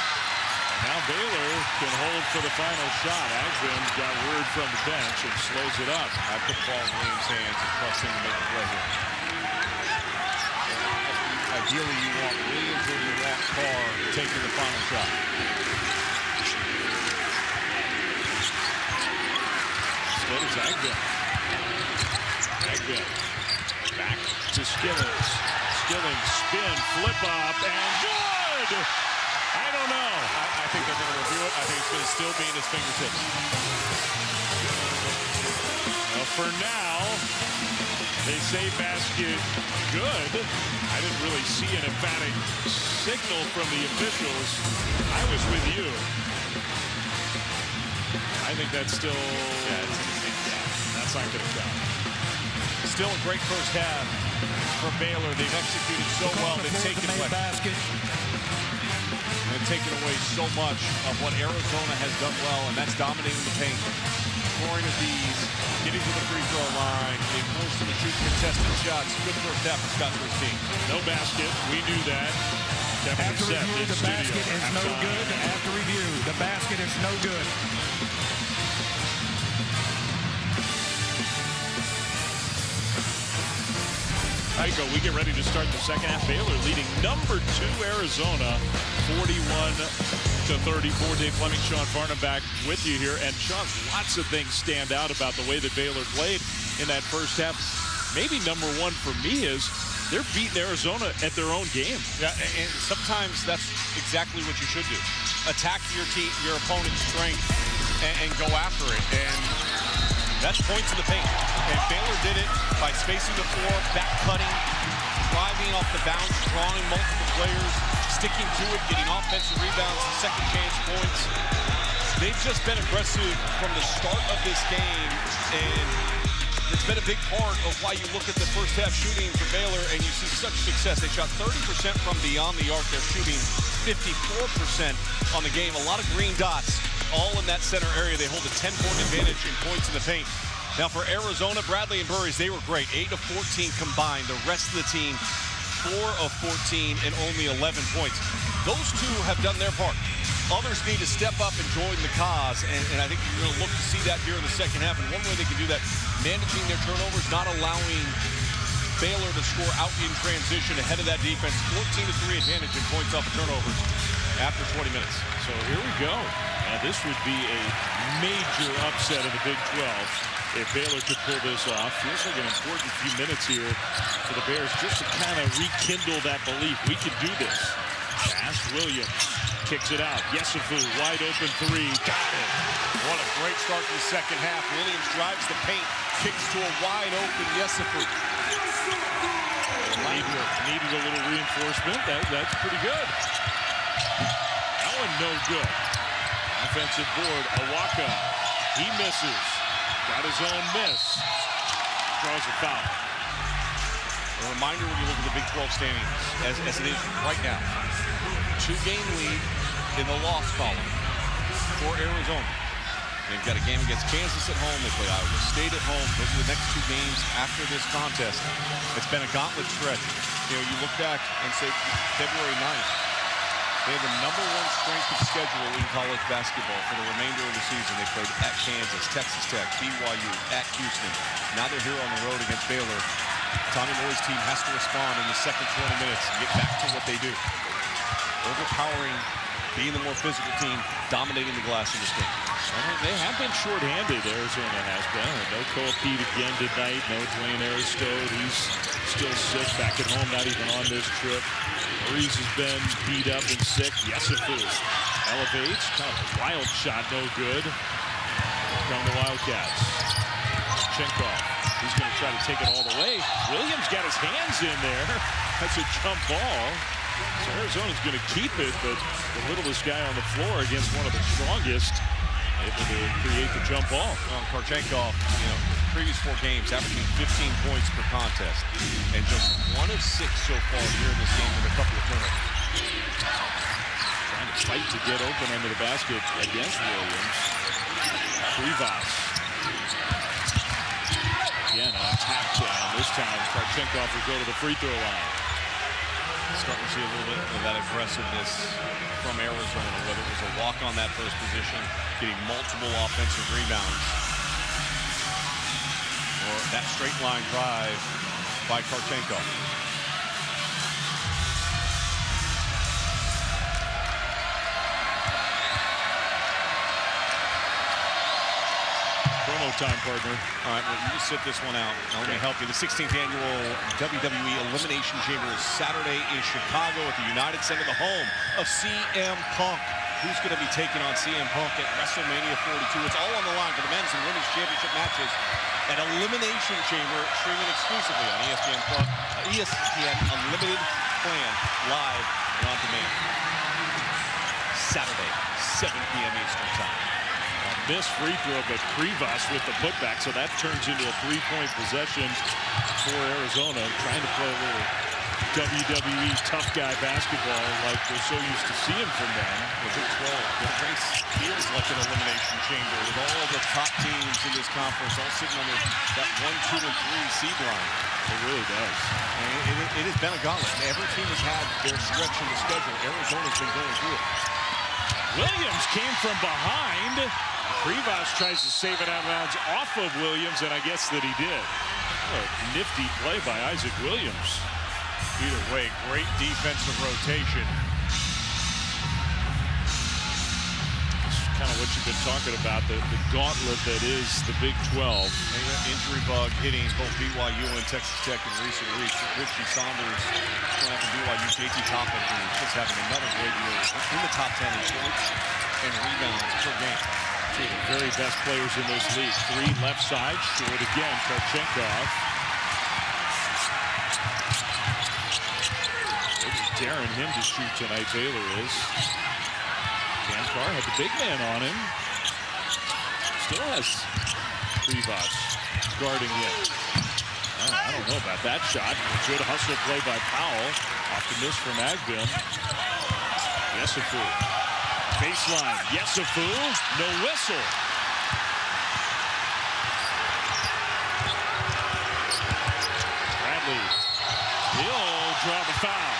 And now Baylor can hold for the final shot. Agwin got word from the bench and slows it up. I put the ball in Williams' hands and trust him to make the play here. Ideally, you want Williams or you want Carr taking the final shot. Still is Agwin. Agwin back to Skillings. Skillings spin, flip up, and good! I don't know. I think they're going to review it. I think it's going to still be in his fingertips. Well, for now, they say basket good. I didn't really see an emphatic signal from the officials. I was with you. I think that's still... Yeah, that's not going to count. Still a great first half for Baylor. They've executed so well. They've taken away so much of what Arizona has done well, and that's dominating the paint. scoring at these, getting to the free throw line, being forced to shoot contested shots. Good first half for Scott Brooks' team. No basket. We knew that. After review, the basket is no good. After review, the basket is no good. We get ready to start the second half. Baylor leading number 2 Arizona 41-34. Dave Fleming, Sean Farnham back with you here. And Sean, lots of things stand out about the way that Baylor played in that first half. Maybe number one for me is they're beating Arizona at their own game. Yeah, and sometimes that's exactly what you should do. Attack your team, your opponent's strength, and go after it. And that's points in the paint. And Baylor did it by spacing the floor, back cutting, driving off the bounce, drawing multiple players, sticking to it, getting offensive rebounds, second chance points. They've just been aggressive from the start of this game, and it's been a big part of why you look at the first half shooting for Baylor and you see such success. They shot 30% from beyond the arc. They're shooting 54% on the game. A lot of green dots all in that center area. They hold a 10-point advantage in points in the paint. Now for Arizona, Bradley and Burries, they were great. 8 of 14 combined. The rest of the team, 4 of 14 and only 11 points. Those two have done their part. Others need to step up and join the cause, and I think you're going to look to see that here in the second half. And one way they can do that, managing their turnovers, not allowing Baylor to score out in transition ahead of that defense. 14-3 advantage in points off of turnovers after 20 minutes. So here we go. This would be a major upset of the Big 12 if Baylor could pull this off. Feels like an important few minutes here for the Bears just to kind of rekindle that belief. We can do this. Pass, Williams kicks it out. Yesufu, wide open 3. Got it. What a great start to the second half. Williams drives the paint, kicks to a wide open Yesufu. Needed a little reinforcement. That's pretty good. That one no good. Offensive board, Awaka. He misses. Got his own miss. Draws a foul. A reminder when you look at the Big 12 standings as it is right now. 2-game lead in the loss column for Arizona. They've got a game against Kansas at home. They play Iowa State at home. Those are the next 2 games after this contest. It's been a gauntlet stretch. You know, you look back and say February 9th, they have the #1 strength of schedule in college basketball for the remainder of the season. They played at Kansas, Texas Tech, BYU, at Houston. Now they're here on the road against Baylor. Tommy Lloyd's team has to respond in the second 20 minutes and get back to what they do. Overpowering, being the more physical team, dominating the glass in this game. They have been shorthanded, Arizona has been. No Cole Pete again tonight. No Dwayne Aristode. He's still sick back at home, not even on this trip. Burries has been beat up and sick. Yesufu elevates. Kind of a wild shot, no good. From the Wildcats. Chenkov. He's going to try to take it all the way. Williams got his hands in there. That's a jump ball. So Arizona's going to keep it, but the littlest guy on the floor against one of the strongest, able to create the jump ball. Karchenkov, previous 4 games, averaging 15 points per contest, and just 1 of 6 so far here in this game with a couple of turnovers. Trying to fight to get open under the basket against Williams. Krivas. Again, on tap down. This time, Karchenkov will go to the free throw line. Starting to see a little bit of that aggressiveness from Arizona, whether it was a walk on that first position, getting multiple offensive rebounds, or that straight line drive by Karchenkov. Promo time, partner. All right, well, you just sit this one out. I'm going to help you. The 16th annual WWE Elimination Chamber is Saturday in Chicago at the United Center, the home of CM Punk. Who's going to be taking on CM Punk at WrestleMania 42? It's all on the line for the men's and women's championship matches at Elimination Chamber, streaming exclusively on ESPN Unlimited Plan, live and on demand. Saturday, 7 p.m. Eastern Time. Missed free throw, but Krivas with the putback, so that turns into a 3-point possession for Arizona. Trying to play a little WWE tough guy basketball like we're so used to seeing from them. The Big 12, the race feels like an elimination chamber with all the top teams in this conference all sitting on that 1, 2, and 3 seed line. It really does. And it has been a gauntlet. Every team has had their stretch in the schedule. Arizona's been going through it. Williams came from behind. Rivas tries to save it out of bounds off of Williams, and I guess that he did. What a nifty play by Isaac Williams. Either way, great defensive rotation. Kind of what you've been talking about, the gauntlet that is the Big 12. Injury bug hitting both BYU and Texas Tech in recent weeks. Richie Saunders going after BYU. JT Toppin just having another great year in the top 10 in points and rebounds per game. Two of the very best players in this league. 3 left side, short again, Karchenkov. Daring him to shoot tonight, Baylor is. Gansbar had the big man on him. Still has Rivas guarding him. I don't know about that shot. Good hustle play by Powell. Off the miss from Agbin. Yesufu. Baseline. Yesufu. No whistle. Bradley. He'll draw the foul.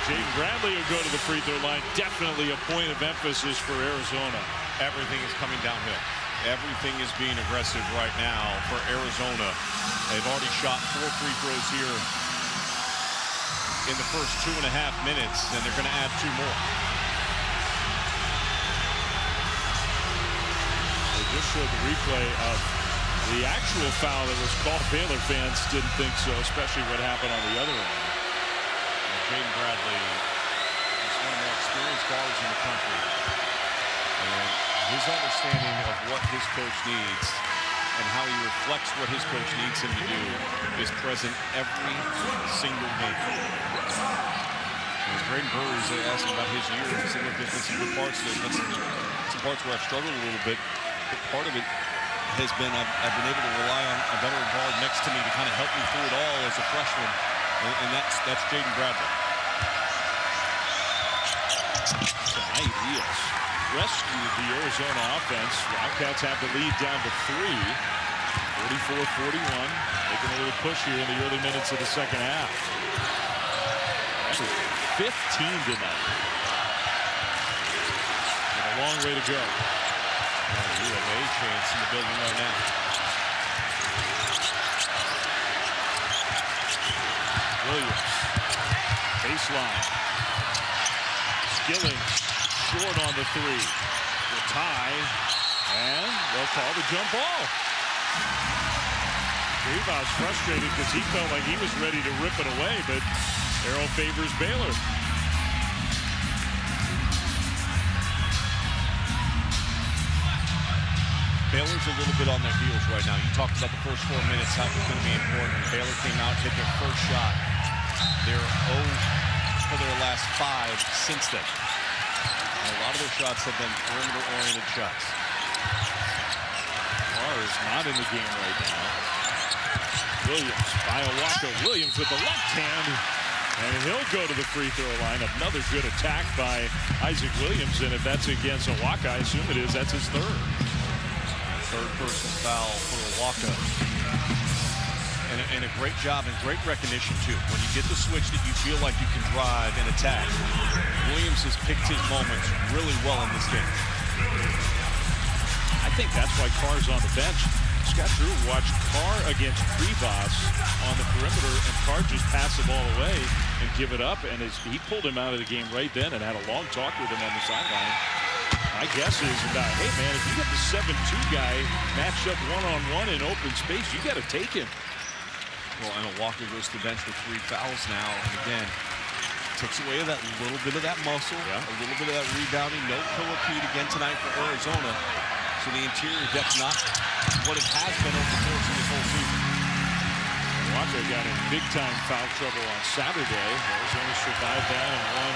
Jaden Bradley will go to the free throw line. Definitely a point of emphasis for Arizona. Everything is coming downhill. Everything is being aggressive right now for Arizona. They've already shot 4 free throws here in the first 2.5 minutes, and they're going to add 2 more. They just showed the replay of the actual foul that was called. Baylor fans didn't think so, especially what happened on the other end. Jaden Bradley is one of the more experienced guards in the country. And his understanding of what his coach needs and how he reflects what his coach needs him to do is present every single game. As Braden Burris asked about his year, he said, look, there's been some good parts of it. There's been some parts where I've struggled a little bit. But part of it has been I've been able to rely on a veteran guard next to me to kind of help me through it all as a freshman. And that's Jaden Bradley. Tonight he has rescued the Arizona offense. Wildcats have the lead down to 3. 44-41. Making a little push here in the early minutes of the second half. That is 15 tonight. And a long way to go. You have a chance in the building right now. Williams. Baseline. Skilling short on the 3. The tie. And they'll call the jump ball. Rivas frustrated because he felt like he was ready to rip it away, but arrow favors Baylor. Baylor's a little bit on their heels right now. You talked about the first 4 minutes, how it was going to be important. Baylor came out, hit their first shot. They're 0 for their last 5 since then. And a lot of their shots have been perimeter-oriented shots. Carr is not in the game right now. Williams, Iowaka. Williams with the left hand. And he'll go to the free throw line. Another good attack by Isaac Williams. And if that's against Iowaka, I assume it is. That's his 3rd. Third personal foul for Iowaka. And a great job and great recognition, too. When you get the switch that you feel like you can drive and attack, Williams has picked his moments really well in this game. I think that's why Carr's on the bench. Scott Drew watched Carr against Rivas on the perimeter, and Carr just passed the ball away and give it up. And he pulled him out of the game right then and had a long talk with him on the sideline. My guess is about, hey, man, if you got the 7-2 guy matched up one-on-one in open space, you got to take him. Well, and Walker goes to the bench with 3 fouls now. And again, takes away that little bit of that muscle, a little bit of that rebounding. No Philippine again tonight for Arizona. So the interior depth not what it has been over the course of this whole season. Walker got in big-time foul trouble on Saturday. Arizona survived that and won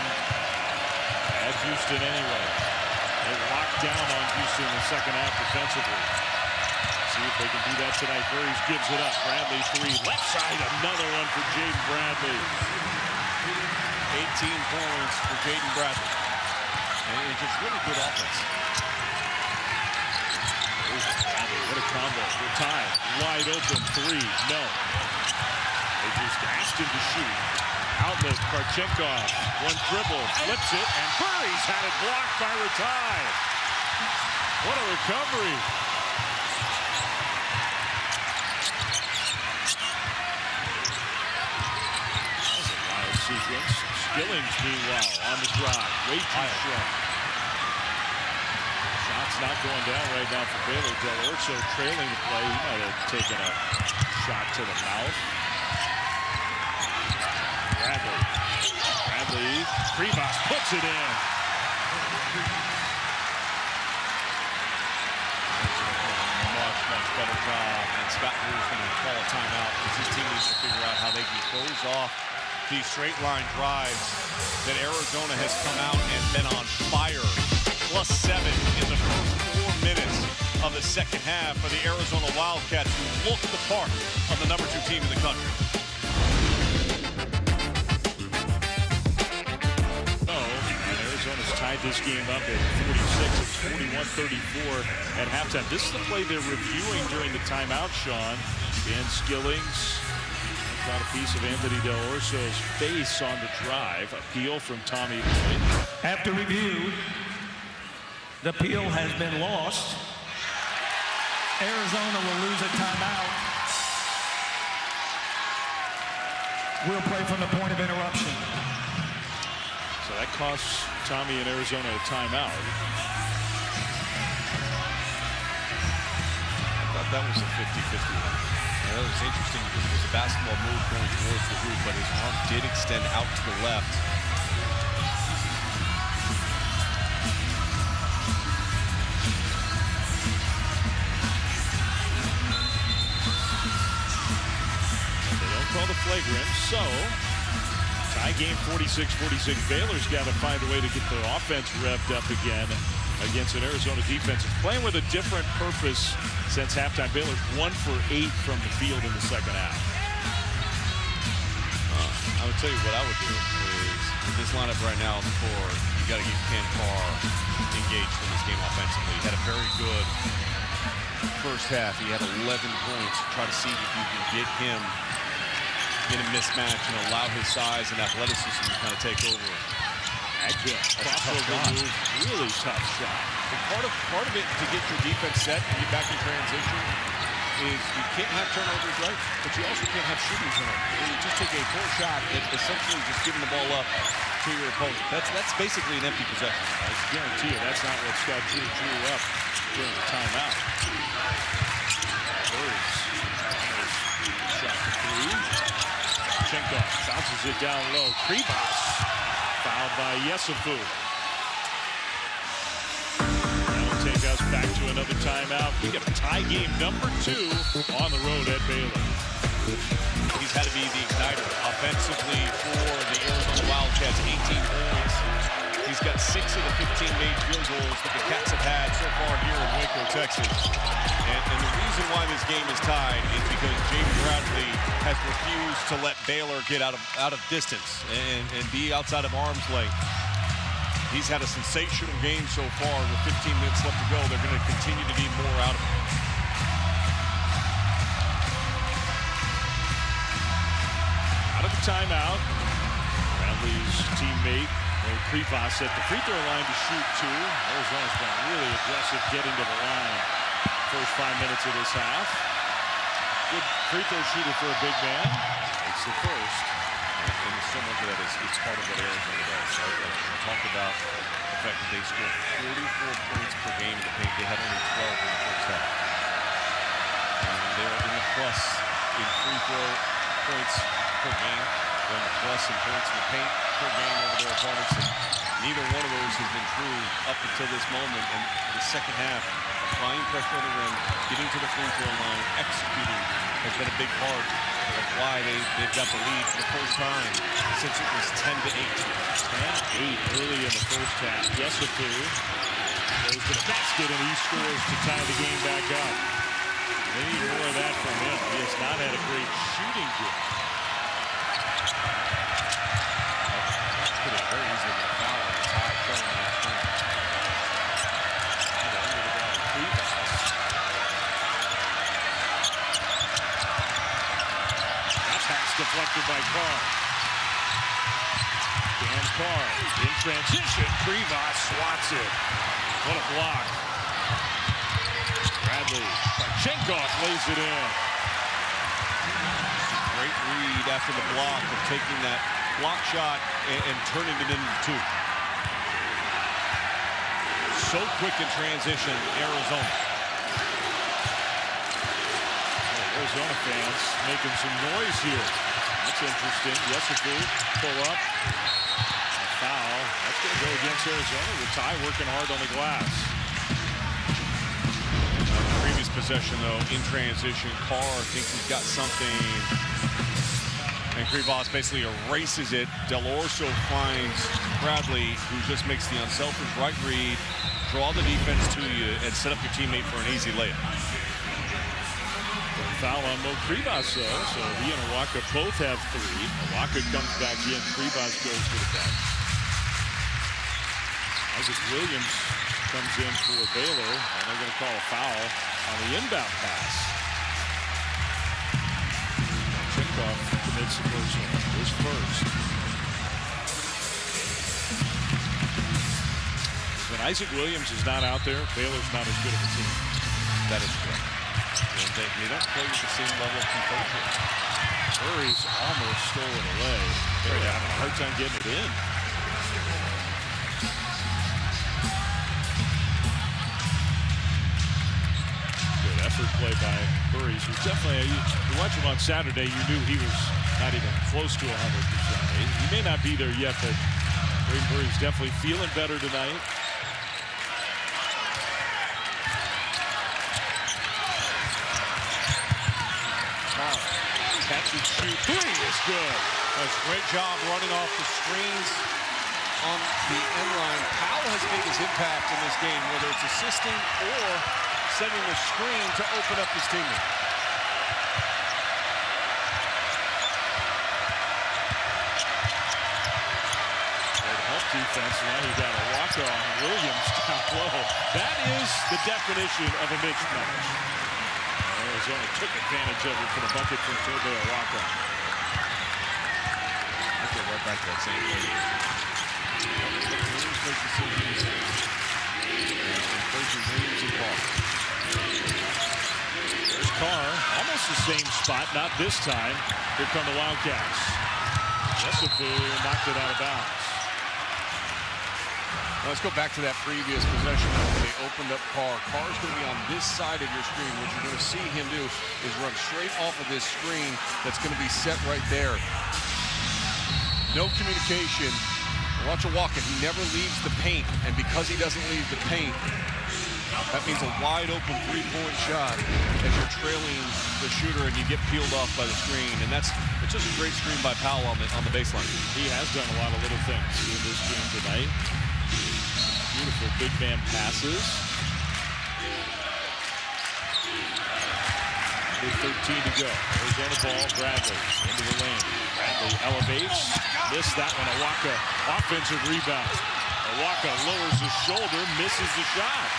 at Houston anyway. They locked down on Houston in the second half defensively. See if they can do that tonight. Burries gives it up. Bradley three. Left side, another one for Jaden Bradley. 18 points for Jaden Bradley. And it's just really good offense. Bradley, what a combo. We're tied. Wide open three. No. They just asked him to shoot. Outlet, Karchenkov. One dribble, flips it, and Burries had it blocked by Ratai. What a recovery. That's a wild sequence. Skillings, meanwhile, on the drive. Way too strong. Shot's not going down right now for Baylor. Del Orso trailing the play. He might have taken a shot to the mouth. Bradley, Krivas puts it in. Much better job, and Scott Brew's going to call a timeout because his team needs to figure out how they can close off these straight line drives that Arizona has come out and been on fire. +7 in the first 4 minutes of the second half for the Arizona Wildcats, who look the part of the #2 team in the country. Arizona's tied this game up at 46. It's 41-34 at halftime. This is the play they're reviewing during the timeout, Sean. Dan Skillings got a piece of Anthony Del Orso's face on the drive. Appeal from Tommy Lloyd. After review, the appeal has been lost. Arizona will lose a timeout. We'll play from the point of interruption. So that costs Tommy and Arizona a timeout. I thought that was a 50-50 one. That was interesting because it was a basketball move going towards the hoop, but his arm did extend out to the left. They don't call the flagrant, so tie game 46-46. Baylor's got to find a way to get their offense revved up again against an Arizona defense. It's playing with a different purpose since halftime. Baylor's 1 for 8 from the field in the second half. I would tell you what I would do is with this lineup right now on the floor, you got to get Ken Carr engaged in this game offensively. He had a very good first half. He had 11 points. Try to see if you can get him in a mismatch and allow his size and athleticism to kind of take over. Crossover move, really tough shot. And part of it to get your defense set and get back in transition is you can't have turnovers, right? But you also can't have shooting turnovers. You just take a poor shot that essentially just giving the ball up to your opponent. That's basically an empty possession. I guarantee you that's not what Scott drew up during the timeout. Birds. Shot for three. Chenkov bounces it down low. Krivas fouled by Yesufu. That'll take us back to another timeout. We got a tie game #2 on the road at Baylor. He's had to be the igniter offensively for the Arizona Wildcats. 18 points. He's got 6 of the 15 made field goals that the Cats have had so far here in Waco, Texas. And the reason why this game is tied is because Jaden Bradley has refused to let Baylor get out of distance and be outside of arm's length. He's had a sensational game so far with 15 minutes left to go. They're going to continue to need more out of him. Out of the timeout, Bradley's teammate Krivas at the free throw line to shoot two. Arizona's been really aggressive getting to the line first 5 minutes of this half. Good free throw shooter for a big man. It's the first. And so much of that is part of what Arizona does. I talked about the fact that they scored 44 points per game in the paint. They had only 12 in the first half. And they are in the plus in free throw points per game. They're in the plus in points in the paint per game over their opponents. And neither one of those has been true up until this moment. And the second half, applying pressure on the rim, getting to the free throw line, executing has been a big part of why they've got the lead for the first time since it was 10-8. 10-8 early in the first half. Yesufu goes to the basket and he scores to tie the game back up. They need more of that from him. He has not had a great shooting game. Could have very easily been a foul on the tie showing on that screen. That pass deflected by Carr. Dan Carr in transition. Krivas swats it. What a block. Bradley. Chenkov lays it in. Great read after the block of taking that block shot and turning it into two. So quick in transition, Arizona. Arizona fans making some noise here. That's interesting. Yesufu pull up. A foul. That's going to go against Arizona. The tie working hard on the glass. Previous possession, though, in transition. Carr thinks he's got something. And Krivas basically erases it. Del Orso finds Bradley, who just makes the unselfish right read, draw the defense to you, and set up your teammate for an easy layup. Foul on Mo Krivas, though, so he and Awaka both have three. Awaka comes back in. Krivas goes to the bench. Isaac Williams comes in for Baylor, and they're going to call a foul on the inbound pass. Chenkov commits the first one. His first. When Isaac Williams is not out there, Baylor's not as good of a team. That is correct. And they don't play with the same level of composure. Murray's almost stole it away. They're having a hard time getting it in. Good effort play by Murray. So definitely, you watch him on Saturday, you knew he was not even close to 100%. He may not be there yet, but Murray's definitely feeling better tonight. Catch and shoot. Three is good. That's a great job running off the screens on the end line. Powell has made his impact in this game, whether it's assisting or setting the screen to open up his teammate. Great help defense. Now you got a walk on Williams down low. That is the definition of a mismatch. Arizona took advantage of it for the bucket from Tobe Awaka. I go right back to that same play. Williams makes decisions. And places Williams and Carr. There's Carr, almost the same spot, not this time. Here come the Wildcats. Yesufu knocked it out of bounds. Let's go back to that previous possession when they opened up Carr. Carr's going to be on this side of your screen. What you're going to see him do is run straight off of this screen that's going to be set right there. No communication. Watch Awaka. He never leaves the paint, and because he doesn't leave the paint, that means a wide open three-point shot as you're trailing the shooter and you get peeled off by the screen. And it's just a great screen by Powell on the baseline. He has done a lot of little things in this game tonight. Beautiful big man passes. 13 to go. Arizona ball, Bradley into the lane. Bradley elevates. Missed that one. Awaka, offensive rebound. Awaka lowers his shoulder, misses the shot.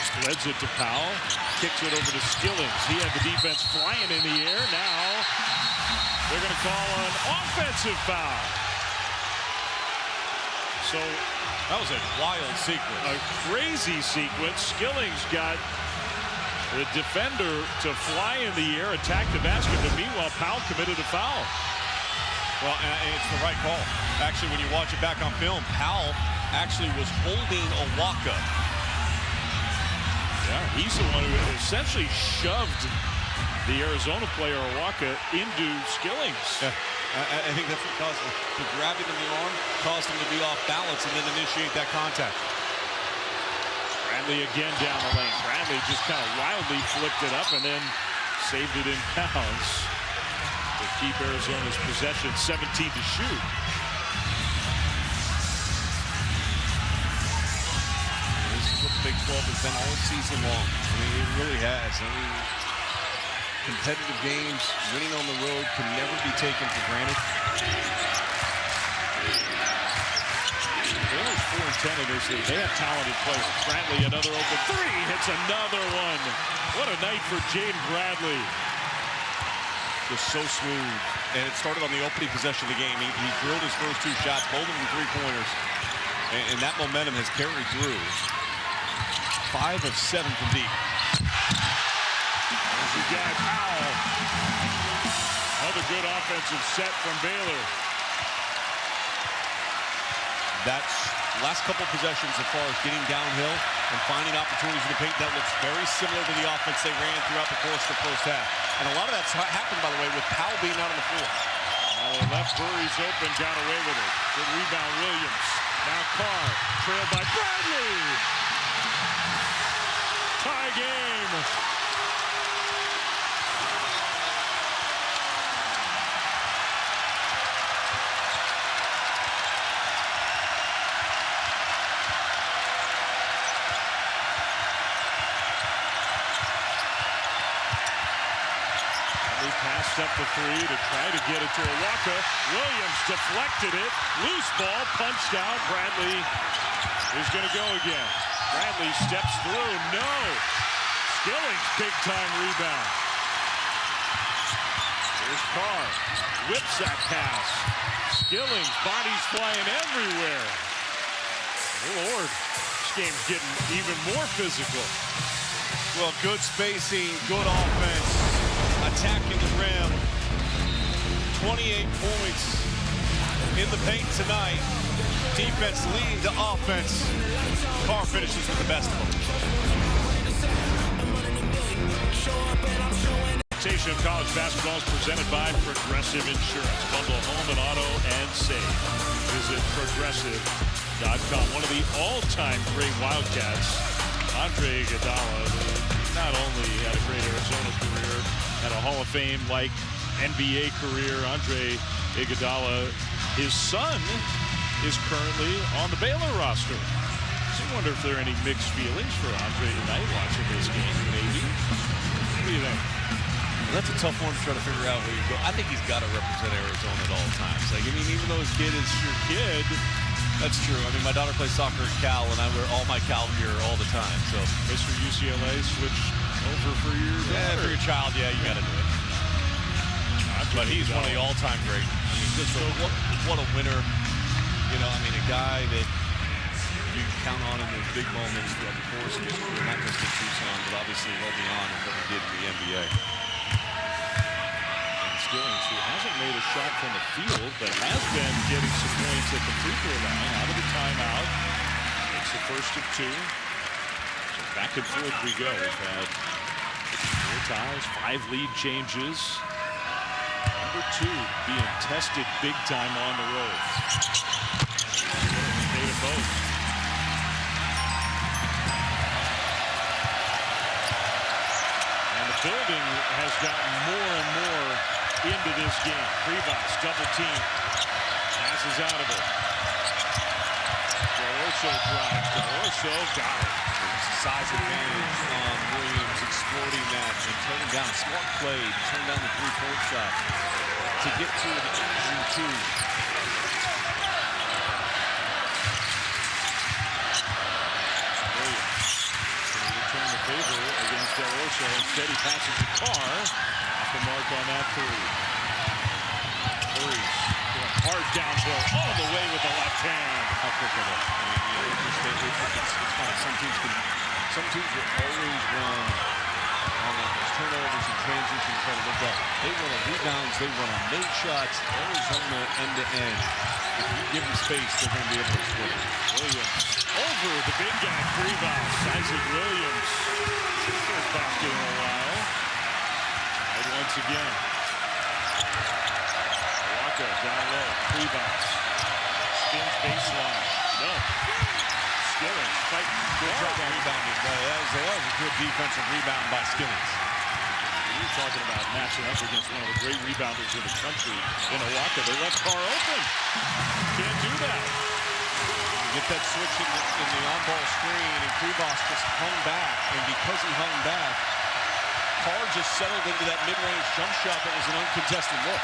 Spreads it to Powell. Kicks it over to Skillings. He had the defense flying in the air. Now they're going to call an offensive foul. So that was a wild sequence. A crazy sequence. Skillings got the defender to fly in the air, attack the basket, but meanwhile Powell committed a foul. Well, and it's the right call. Actually, when you watch it back on film, Powell actually was holding Awaka. Yeah, he's the one who essentially shoved the Arizona player Awaka into Skillings. Yeah. I think that's what caused the grabbing in the arm, caused him to be off balance and then initiate that contact. Bradley again down the lane. Bradley just kind of wildly flipped it up and then saved it in bounds to keep Arizona's possession. 17 to shoot. Pac-12 has been all season long. I mean, it really has. I mean, competitive games, winning on the road can never be taken for granted. Baylor's 4-10 in this league. They have talented players. Bradley, another open three, hits another one. What a night for Jaden Bradley. Just so smooth. And it started on the opening possession of the game. He drilled his first 2 shots, both of them three-pointers. And that momentum has carried through. 5 of 7 from deep. There's your guy, Powell. Another good offensive set from Baylor. That's last couple possessions as far as getting downhill and finding opportunities in the paint. That looks very similar to the offense they ran throughout the course of the first half. And a lot of that's happened, by the way, with Powell being out on the floor. They left Burries open, got away with it. Good rebound, Williams. Now Carr, trailed by Bradley. Tie game. Passed up the three to try to get it to Awaka. Williams deflected it. Loose ball, punched out. Bradley is going to go again. Bradley steps through. No. Skilling's big-time rebound. Here's Carr. Whips that pass. Skilling's body's flying everywhere. Lord, this game's getting even more physical. Well, good spacing, good offense. Attacking the rim. 28 points in the paint tonight. Defense leading to offense. Carr finishes with the best of them. Of college basketball is presented by Progressive Insurance. Bundle home and auto and save. Visit progressive.com. One of the all-time great Wildcats, Andre Iguodala, not only had a great Arizona career, had a Hall of Fame-like NBA career. Andre Iguodala, his son, is currently on the Baylor roster. So I wonder if there are any mixed feelings for Andre tonight watching this game, maybe. What do you think? That's a tough one to try to figure out where you go. I think he's got to represent Arizona at all times. Like, I mean, even though his kid is your kid, that's true. I mean, my daughter plays soccer at Cal, and I wear all my Cal gear all the time. So, Mr. UCLA switched over for your daughter. For your child, yeah, you got to do it. But he's one of the all-time great. I mean, just what a winner. You know, I mean, a guy that you can count on in those big moments throughout the course of his career, not just in Tucson, but obviously well beyond what he did in the NBA. Skillings, who hasn't made a shot from the field, but has been getting some points at the free throw line. Out of the timeout. It's the first of 2. So back and forth we go. We've had 4 ties, 5 lead changes. Number 2 being tested big time on the road. Made them both. And the building has gotten more and more into this game. Krivas double team. Passes out of it. Delorso drives. Delorso got it. There's a size advantage on Williams exploiting that and turning down. Smart play to turn down the three-point shot to get to the easy 2. Williams can return the favor against Delorso. Instead, he passes to Carr. The mark on that 3. Burries hard downhill all the way with the left hand. How quick are they? I mean, you know, it's funny. Some teams will always run on those turnovers and transitions, try to look up. They run on rebounds, they run on made shots. Arizona end to end. If you give them space, they're going to be able to score. Williams over the big guy, Krivas. Isaac Williams. First basket in a while. And once again. Awaka down low. Krivas. Spins baseline. No. Skillings fighting. Good job rebounding. That was a good defensive rebound by Skillings. You're talking about matching up against one of the great rebounders in the country in Awaka. They left Carr open. Can't do that. You get that switch in the on-ball screen, and Krivas just hung back. And because he hung back, Carr just settled into that mid-range jump shot that was an uncontested look.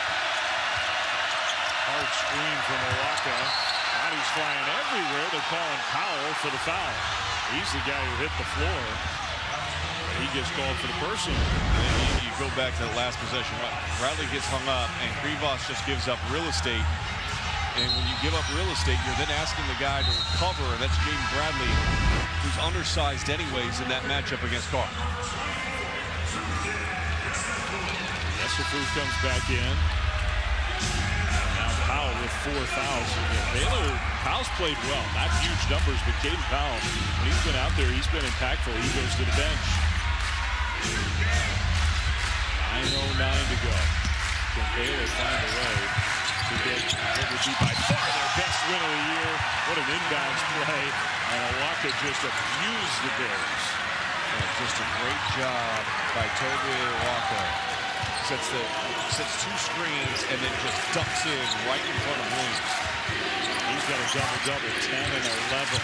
Hard screen from Owaka. Bodies flying everywhere. They're calling Powell for the foul. He's the guy who hit the floor. He gets called for the personal. And you go back to that last possession. Bradley gets hung up, and Krivas just gives up real estate. And when you give up real estate, you're then asking the guy to recover. And that's Jaden Bradley, who's undersized anyways in that matchup against Carr. Yesufu comes back in. Now Powell with 4 fouls. Baylor, Powell's played well. Not huge numbers, but Caden Powell, when he's been out there, he's been impactful. He goes to the bench. 9:09 to go. Can Baylor find a way to get what would be by far their best win of the year? What an inbounds play. And Owaka just abused the Bears. Just a great job by Toby Owaka. Sets 2 screens and then just ducks in right in front of Williams. He's got a double-double, 10 and 11.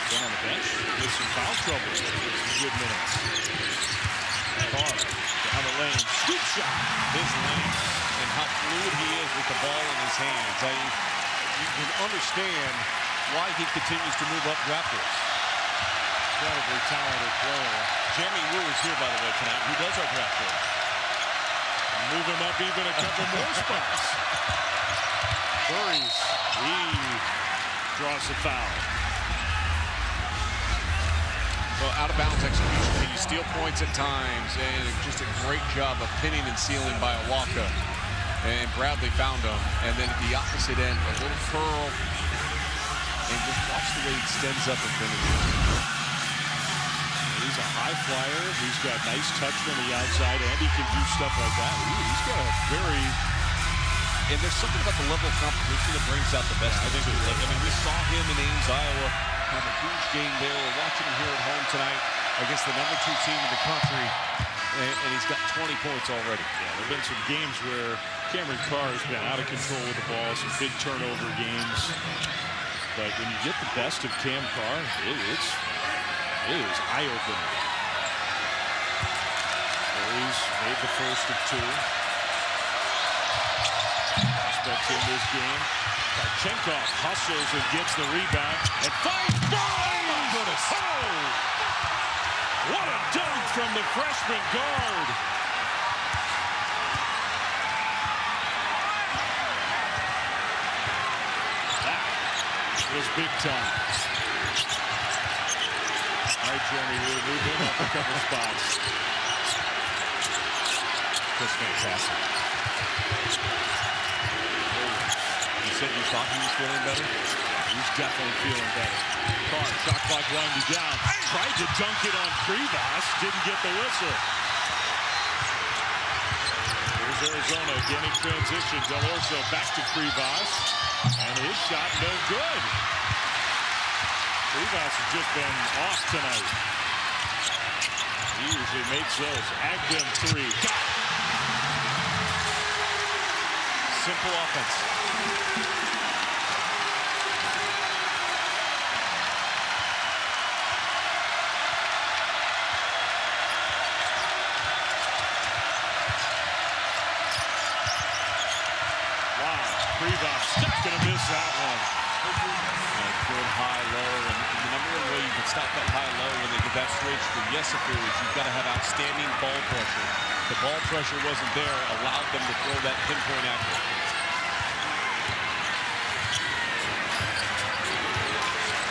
Been on the bench with some foul trouble. Some good minutes. Carr down the lane, scoop shot. His length and how fluid he is with the ball in his hands. You can understand why he continues to move up draft boards. Incredibly talented player. Jeremy Wu is here, by the way, tonight. Who does our draft board? Move him up even a couple more spots. Burries, he draws the foul. Well, out of bounds execution. Can you steal points at times? And just a great job of pinning and sealing by Owaka. And Bradley found him. And then at the opposite end, a little curl. And just watch the way he extends up and finishes. He's a high flyer. He's got nice touch from the outside, and he can do stuff like that. He's got a very... And there's something about the level of competition that brings out the best. I think. We saw him in Ames, Iowa, have a huge game there. We're watching him here at home tonight against the #2 team in the country, and he's got 20 points already. Yeah, there have been some games where Cameron Carr has been out of control with the ball, some big turnover games. But when you get the best of Cam Carr, it is eye-opening. Burries made the first of 2. Prospects in this game. Karchenkov hustles and gets the rebound and finds Burries! Oh, my goodness. Oh! What a dunk from the freshman guard! That was big time. All right, Jeremy, we'll move him up a couple spots. That's fantastic. You said you thought he was feeling better? He's definitely feeling better. Carr, shot clock winding down. Tried to dunk it on Krivas, didn't get the whistle. Here's Arizona again in transition. Del Orso back to Krivas, and his shot no good. Krivas has just been off tonight. He usually makes those. Agdem 3. Got it. Simple offense. Wow, Krivas not going to miss that one. Good high-low, and the number one way you can stop that high-low when they get that switch to Yesufu is you've got to have outstanding ball pressure. The ball pressure wasn't there, allowed them to throw that pinpoint accurate.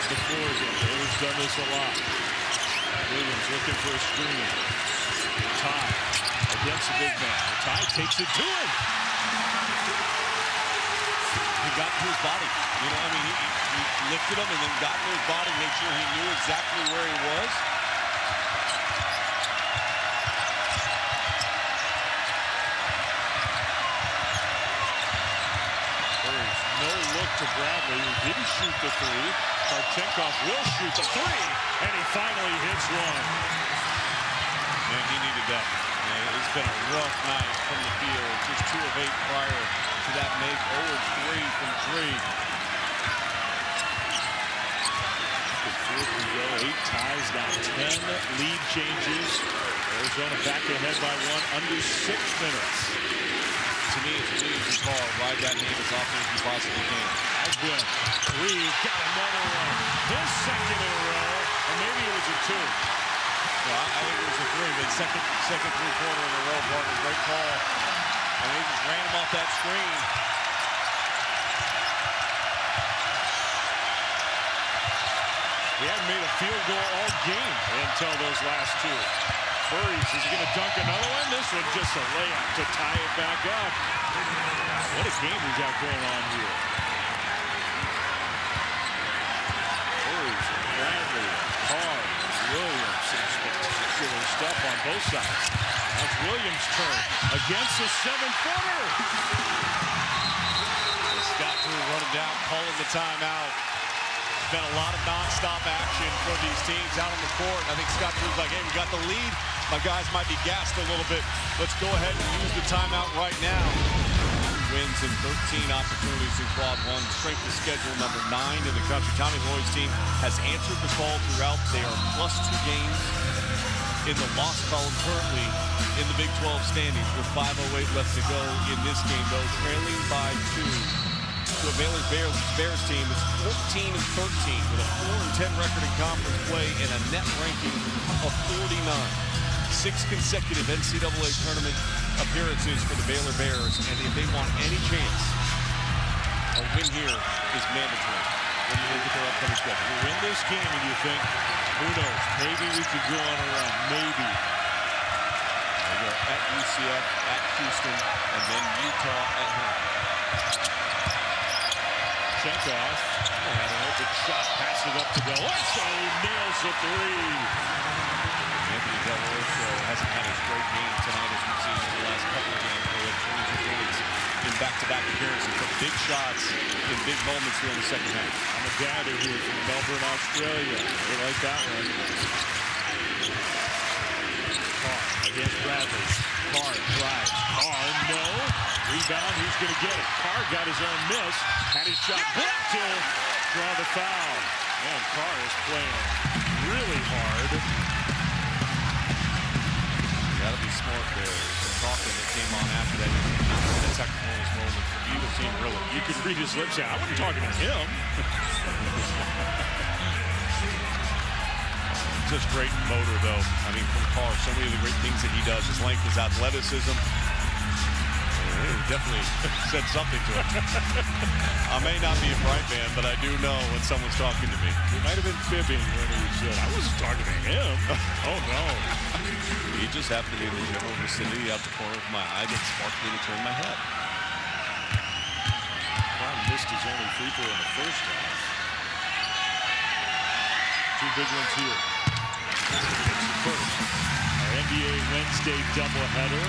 The floor again. Baylor's done this a lot. Williams looking for a screen. Ty against the big man. Ty takes it to him. He got to his body. You know, I mean, he lifted him and then got to his body, made sure he knew exactly where he was. No look to Bradley, who didn't shoot the 3. Karchenkov will shoot the 3, and he finally hits one. Man, he needed that. Man, it's been a rough night from the field. Just 2 of 8 prior to that make. 0 of 3 from 3. show. 8 ties, now 10 lead changes. Arizona back ahead by 1 under 6 minutes. To me, it's a really easy call. Ride that game as often as you possibly can. Has been. Reed got another one. His second in a row. Or maybe it was a 2. Well, I think it was a 3, but second three-quarter in a row. Barton, great call. And he just ran him off that screen. He hadn't made a field goal all game until those last 2. Burries, is he going to dunk another one? This one just a layup to tie it back up. What a game we got going on here. Burries, Bradley, Carr, Williams, some spectacular stuff on both sides. Now it's Williams' turn against the 7-footer. Scott Drew running down, calling the timeout. Been a lot of non-stop action for these teams out on the court. I think Scott Drew's like, hey, we got the lead. My guys might be gassed a little bit. Let's go ahead and use the timeout right now. Wins in 13 opportunities in quad 1. Strength of schedule number 9 in the country. Tommy Lloyd's team has answered the call throughout. They are +2 games in the loss column currently in the Big 12 standings with 5:08 left to go in this game, though, trailing by 2. To a Baylor Bears team that's 14-13 with a 4-10 record in conference play and a net ranking of 49. 6 consecutive NCAA tournament appearances for the Baylor Bears, and if they want any chance, a win here is mandatory when you look at their upcoming schedule. You win this game and you think, who knows, maybe we could go on a run, maybe. They go at UCF, at Houston, and then Utah at home. Chekhov had an open shot, passed it up to Del Orso, nails the 3. Anthony Del Orso hasn't had a great game tonight as we've seen in the last couple of games. They had 22 points in back-to-back appearances, but big shots in big moments here in the second half. I'm a dad here from Melbourne, Australia. They like that one. Carr against Bradley. Carr drives. Carr, no. Rebound, who's going to get it? Carr got his own miss. Had his shot blocked to draw the foul. Man, Carr is playing really hard. Got to be smart there. Some talking that came on after that. That's technical moment for either team, really. You could read his lips out. I wasn't talking to him. Just great motor, though. I mean, from Carr, so many of the great things that he does. His length, his athleticism. He definitely said something to him. I may not be a bright man, but I do know when someone's talking to me. He might have been fibbing when he said, I wasn't talking to him. Oh, no. He just happened to be in the general vicinity out the corner of my eye that sparked me to turn my head. Brown missed his only free throw in the first half. 2 big ones here. It's the first. Our NBA Wednesday doubleheader.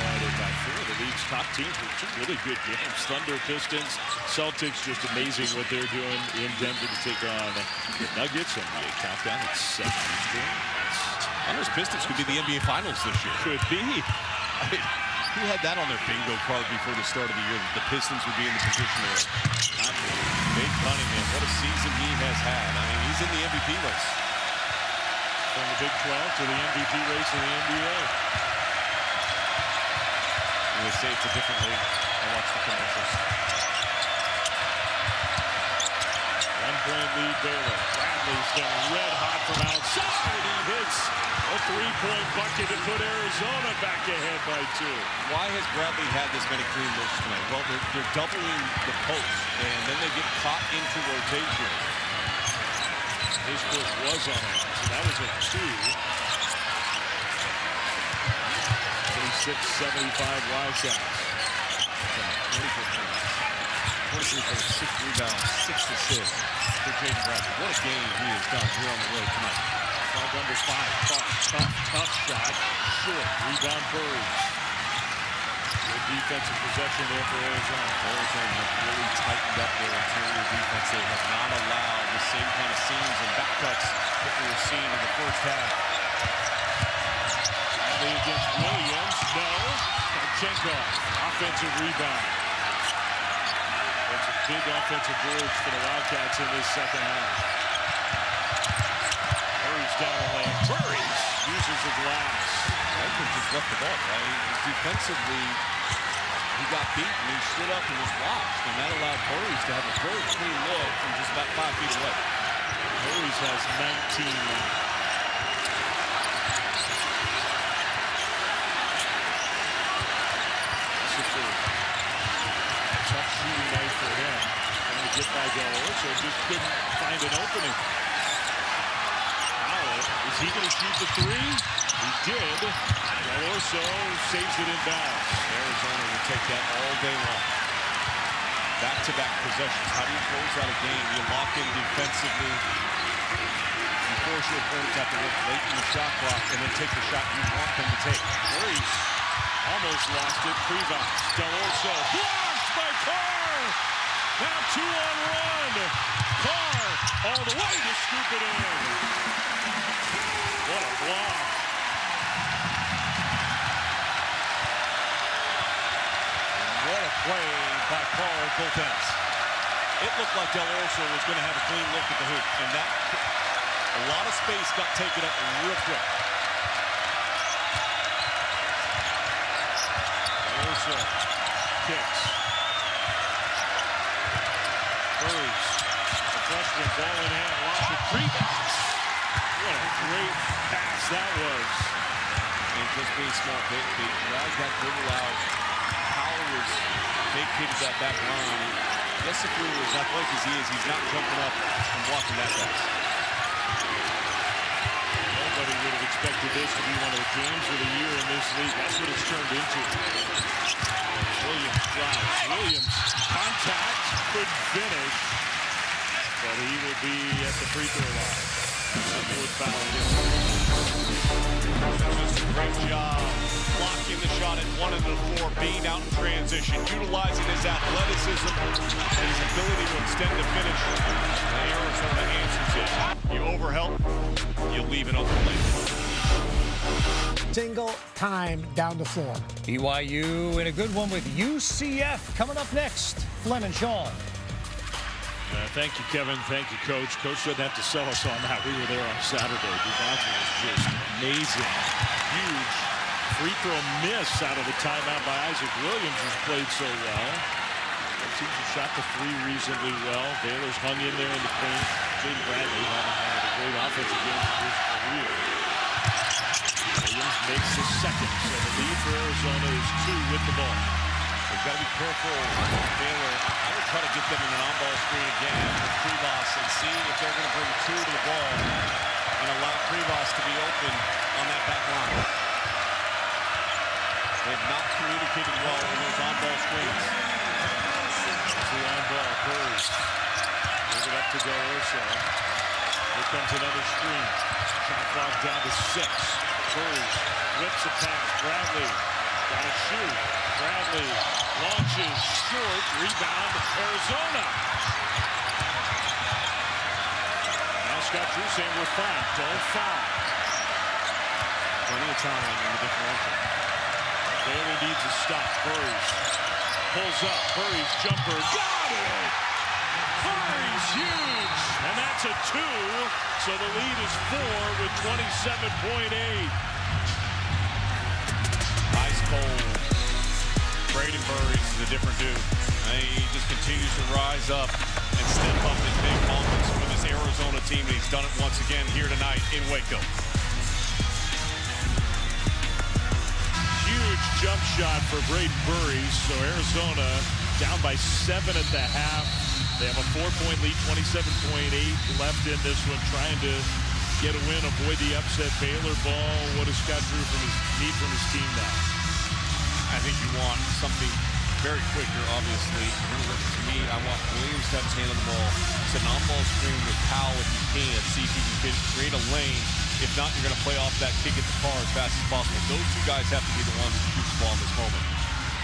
Highlighted by 4 of the league's top teams with 2 really good games. Thunder, Pistons, Celtics, just amazing what they're doing in Denver to take on the Nuggets. NBA countdown at 7 Eastern. Thunder's Pistons could be the NBA Finals this year. Could be. Who had that on their bingo card before the start of the year that the Pistons would be in the position they're in? Nate Cunningham, what a season he has had. I mean, he's in the MVP race. From the Big 12 to the MVP race in the NBA. And they say it's a different league. I watch the commercials. 1-point lead Baylor. Bradley's been red hot from outside. He hits a 3-point bucket to put Arizona back ahead by 2. Why has Bradley had this many clean looks tonight? Well, they're doubling the post, and then they get caught into rotation. His foot was on it, so that was a 2. 26-75 Wildcats. 24 points, 6 rebounds, 6 assists for Jaden Bradley. What a game he has done here on the road tonight. Numbers 5. Tough shot. Short. Rebound Burries. Good defensive possession there for Arizona. Arizona has really tightened up their interior defense. They have not allowed the same kind of seams and back cuts that we were seeing in the first half. Bradley against Williams. No. Chekhov. Offensive rebound. That's a big offensive boards for the Wildcats in this second half. down the lane. Burries uses the glass. Redmond just left the ball, right? Defensively, he got beat and he stood up and was watched, and that allowed Burries to have a very clean look from just about 5 feet away. Burries has 19 now. Tough shooting night for him. Trying to get by Delorso, just couldn't find an opening. Is he going to shoot the three? He did. Delorso saves it in bounds. Arizona will take that all day long. Back-to-back possessions. How do you close out a game? You lock in defensively. You force your opponents to have to work late in the shot clock and then take the shot you want them to take. Burries almost lost it. Privas. Delorso blocked by Carr. Now 2-on-1. Carr all the way to scoop it in. What a block. What a play by Carr at both ends. It looked like Delorso was going to have a clean look at the hoop, and that a lot of space got taken up real quick. Delorso kicks. Burries, the freshman, ball in hand, lost to Privas. What a great pass that was. And just being smart, they dragged that dribble out. Powell was vacated that back line. Yesafuri, as athletic as he is, he's not jumping up and blocking that pass. Nobody would have expected this to be one of the games of the year in this league. That's what it's turned into. Williams drives. Williams, contact, couldn't finish. But he will be at the free throw line. That would foul him. Just a great job blocking the shot at 1 and 4, being out in transition, utilizing his athleticism and his ability to extend the finish. And Arizona answers it. You overhelp, you leave an open lane. Single time down the floor. BYU in a good one with UCF coming up next. Flynn and Sean. Thank you, Kevin. Thank you, Coach. Coach doesn't have to sell us on that. We were there on Saturday. Devontae was just amazing. Huge free throw miss out of the timeout by Isaac Williams, who's played so well. Both teams have shot the three reasonably well. Baylor's hung in there in the paint. Jaden Bradley having had a great offensive game for his career. Williams makes the second, so the lead for Arizona is 2 with the ball. They've got to be careful. Baylor, I would try to get them in an on-ball screen again with Privas and see if they're going to bring 2 to the ball and allow Privas to be open on that back line. They've not communicated well in those on-ball screens. 2 on ball, Burries. Move it up to Delorso. Here comes another screen. Shot clock down to 6. Burries whips a pass. Bradley got to shoot. Bradley launches short. Rebound, Arizona. Now Scott Drew saying we're fine. Don't foul. Plenty of time in the differential. Baylor needs a stop. Burries pulls up. Burries jumper. Got it! Burries huge! And that's a 2. So the lead is 4 with 27.8. Ice cold. Braden Burries is a different dude. He just continues to rise up and step up in big moments for this Arizona team. And he's done it once again here tonight in Waco. Huge jump shot for Braden Burries. So Arizona down by 7 at the half. They have a 4-point lead, 27.8 left in this one, trying to get a win, avoid the upset. Baylor ball. What does Scott Drew need from his team now? I think you want something very quick here, obviously. To me, I want Williams to have his hand on the ball. It's an on-ball screen with Powell if you can. See if you can create a lane. If not, you're going to play off that kick at the car as fast as possible. Those 2 guys have to be the ones to shoot the ball in this moment.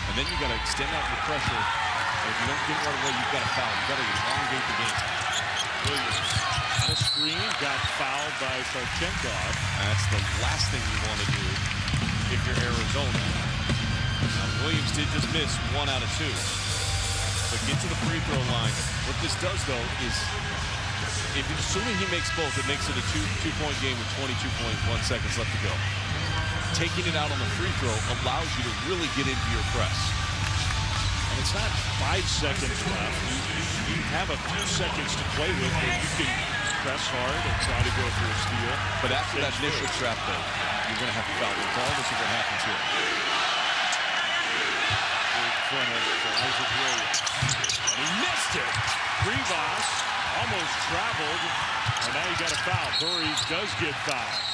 And then you got to extend out your pressure. And if you don't get right away, you've got to foul. You've got to elongate the game. Williams on a screen, got fouled by Sarchenkov. That's the last thing you want to do if you're Arizona. Now, Williams did just miss 1 out of 2. But get to the free throw line. What this does, though, is Assuming he makes both, it makes it a two-point game with 22.1 seconds left to go. Taking it out on the free throw allows you to really get into your press. And it's not 5 seconds left. You have a few seconds to play with, but you can press hard and try to go for a steal. But after that initial trap, though, you're going to have to foul regardless of what happens here. Big corner for Isaac Williams. And he missed it. Rivas almost traveled, and now you got a foul. Burries does get fouled.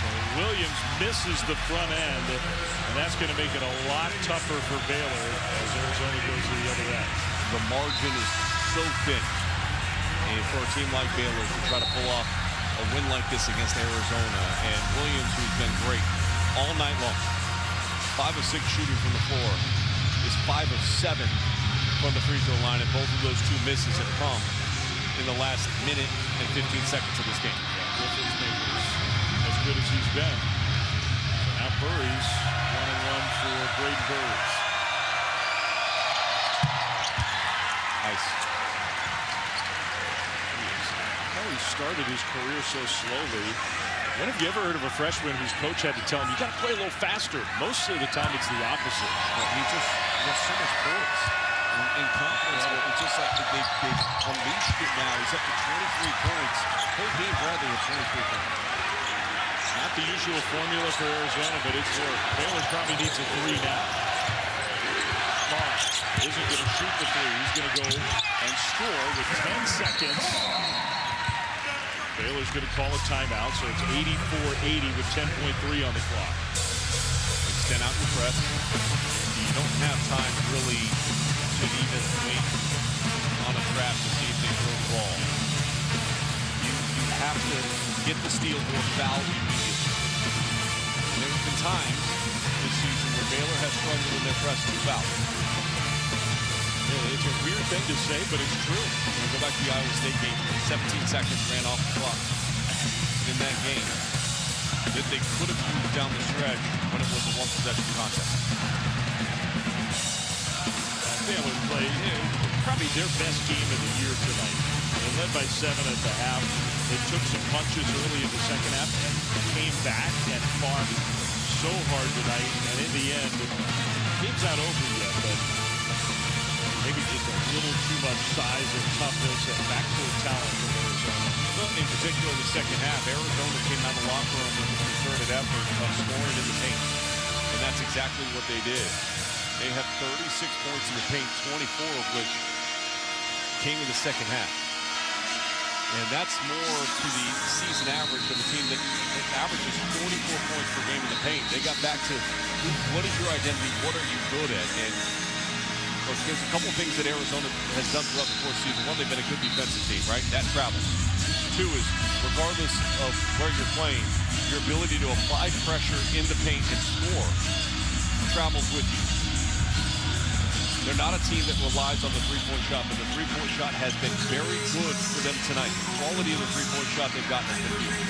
So Williams misses the front end, and that's going to make it a lot tougher for Baylor as Arizona goes to the other end. The margin is so thin. And for a team like Baylor to try to pull off a win like this against Arizona, and Williams, who's been great all night long, 5 of 6 shooting from the floor, is 5 of 7 from the free throw line, and both of those 2 misses have come in the last minute and 15 seconds of this game. Yeah, Williams makers as good as he's been. So now Burries, 1-1 for Braden Burries. Nice. How he started his career so slowly. When have you ever heard of a freshman whose coach had to tell him, you got to play a little faster? Most of the time, it's the opposite. Well, he just has so much poise and confidence. Yeah. It's just like they've unleashed it now. He's up to 23 points. Whole game Bradley with 23 points. Not the usual formula for Arizona, but it's worked. Baylor probably needs a 3 now. Barnes isn't going to shoot the 3. He's going to go and score with 10 seconds. Baylor's going to call a timeout, so it's 84-80 with 10.3 on the clock. Extend out your press. You don't have time really to even wait on a trap to see if they throw the ball. You have to get the steal or foul immediately. And there's been times this season where Baylor has struggled in their press to foul. Yeah, it's a weird thing to say, but it's true. Go back to the Iowa State game. 17 seconds ran off the clock in that game that they could have moved down the stretch when it was a one-possession contest. Baylor played probably their best game of the year tonight. They led by 7 at the half. They took some punches early in the second half and came back and fought so hard tonight. And in the end, the game's not over yet, but maybe just a little too much size and toughness and backcourt talent from Arizona. Well, in particular, in the second half, Arizona came out of the locker room with a concerted effort of scoring in the paint. And that's exactly what they did. They had 36 points in the paint, 24 of which came in the second half. And that's more to the season average of a team that averages 44 points per game in the paint. They got back to what is your identity? What are you good at? And there's a couple things that Arizona has done throughout the course of the season. One, they've been a good defensive team, right? That travels. 2 is, regardless of where you're playing, your ability to apply pressure in the paint and score travels with you. They're not a team that relies on the three-point shot, but the three-point shot has been very good for them tonight. The quality of the three-point shot they've gotten has been good.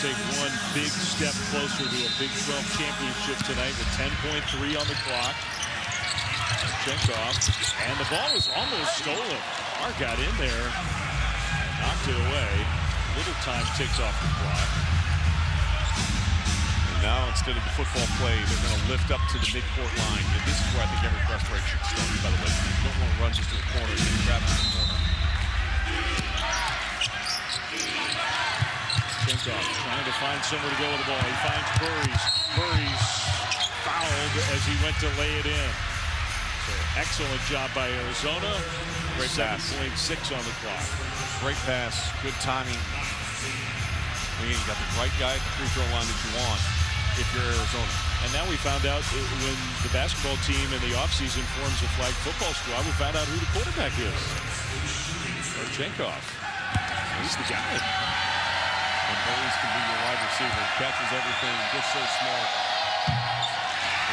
Take one big step closer to a Big 12 championship tonight with 10.3 on the clock. Chenkov, and the ball was almost stolen. Carr got in there, knocked it away. Little time ticks off the clock. And now instead of the football play, they're going to lift up to the midcourt line. And this is where I think every press break should start, by the way. You don't want to run just to the corner, you can grab it to the corner. Chenkov trying to find somewhere to go with the ball. He finds Burries. Burries fouled as he went to lay it in. So excellent job by Arizona. Great pass. 7.6 on the clock. Great pass. Good timing. Again, you got the right guy at the free throw line that you want if you're Arizona. And now we found out when the basketball team in the offseason forms a flag football squad, we found out who the quarterback is. Chenkov. He's the guy. And Burries can be your wide receiver. Catches everything. Just so smart.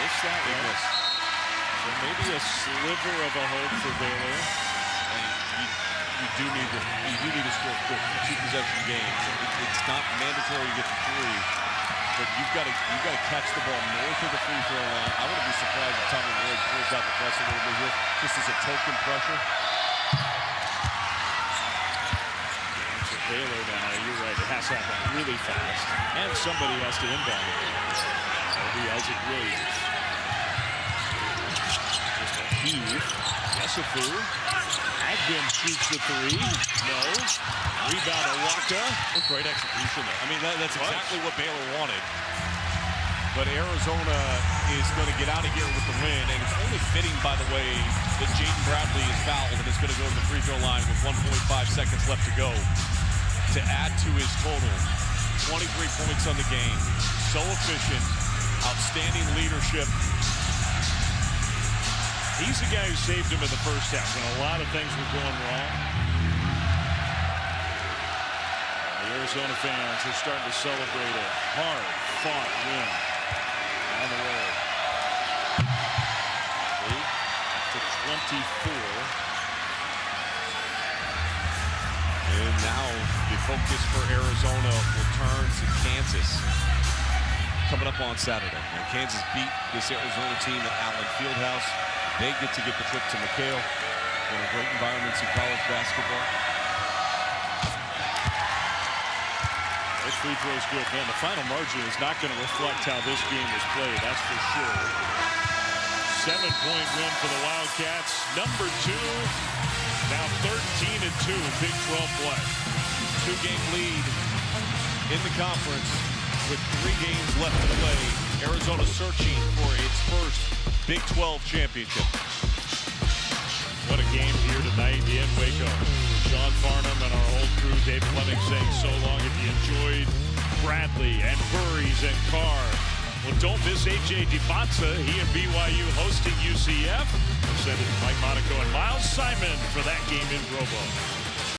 It's that way. So maybe a sliver of a hope for Baylor. You do need to score quick. 2-possession game. It's not mandatory to get to 3. but you've got to catch the ball north of the free throw line. I wouldn't be surprised if Tommy Lloyd pulls out the press a little bit here, just as a token pressure. So Baylor now, you're right, it has to happen really fast, and somebody has to inbound it. That'll be Isaac Williams. Just a heave. Yesufu. Agdin shoots the three. No. Rebound to Waka. Great execution there. I mean, that's exactly what Baylor wanted. But Arizona is going to get out of here with the win, and it's only fitting, by the way, that Jaden Bradley is fouled and is going to go to the free throw line with 1.5 seconds left to go to add to his total. 23 points on the game. So efficient. Outstanding leadership. He's the guy who saved him in the first half when a lot of things were going wrong. The Arizona fans are starting to celebrate a hard-fought win on the road. 8-24. And now the focus for Arizona will turn to Kansas coming up on Saturday. Now, Kansas beat this Arizona team at Allen Fieldhouse. They get to get the trip to McHale, one of great environments in college basketball. Those free throws good, man. The final margin is not going to reflect how this game was played, that's for sure. 7-point win for the Wildcats. Number 2, now 13-2 Big 12 play. 2-game lead in the conference with 3 games left to play. Arizona searching for its first Big 12 championship. What a game here tonight in Waco. Sean Farnham and our whole crew, Dave Fleming, saying so long if you enjoyed Bradley and Burries and Carr. Well, don't miss A.J. DeBonsa. He and BYU hosting UCF. Presented Mike Monaco and Miles Simon for that game in Provo.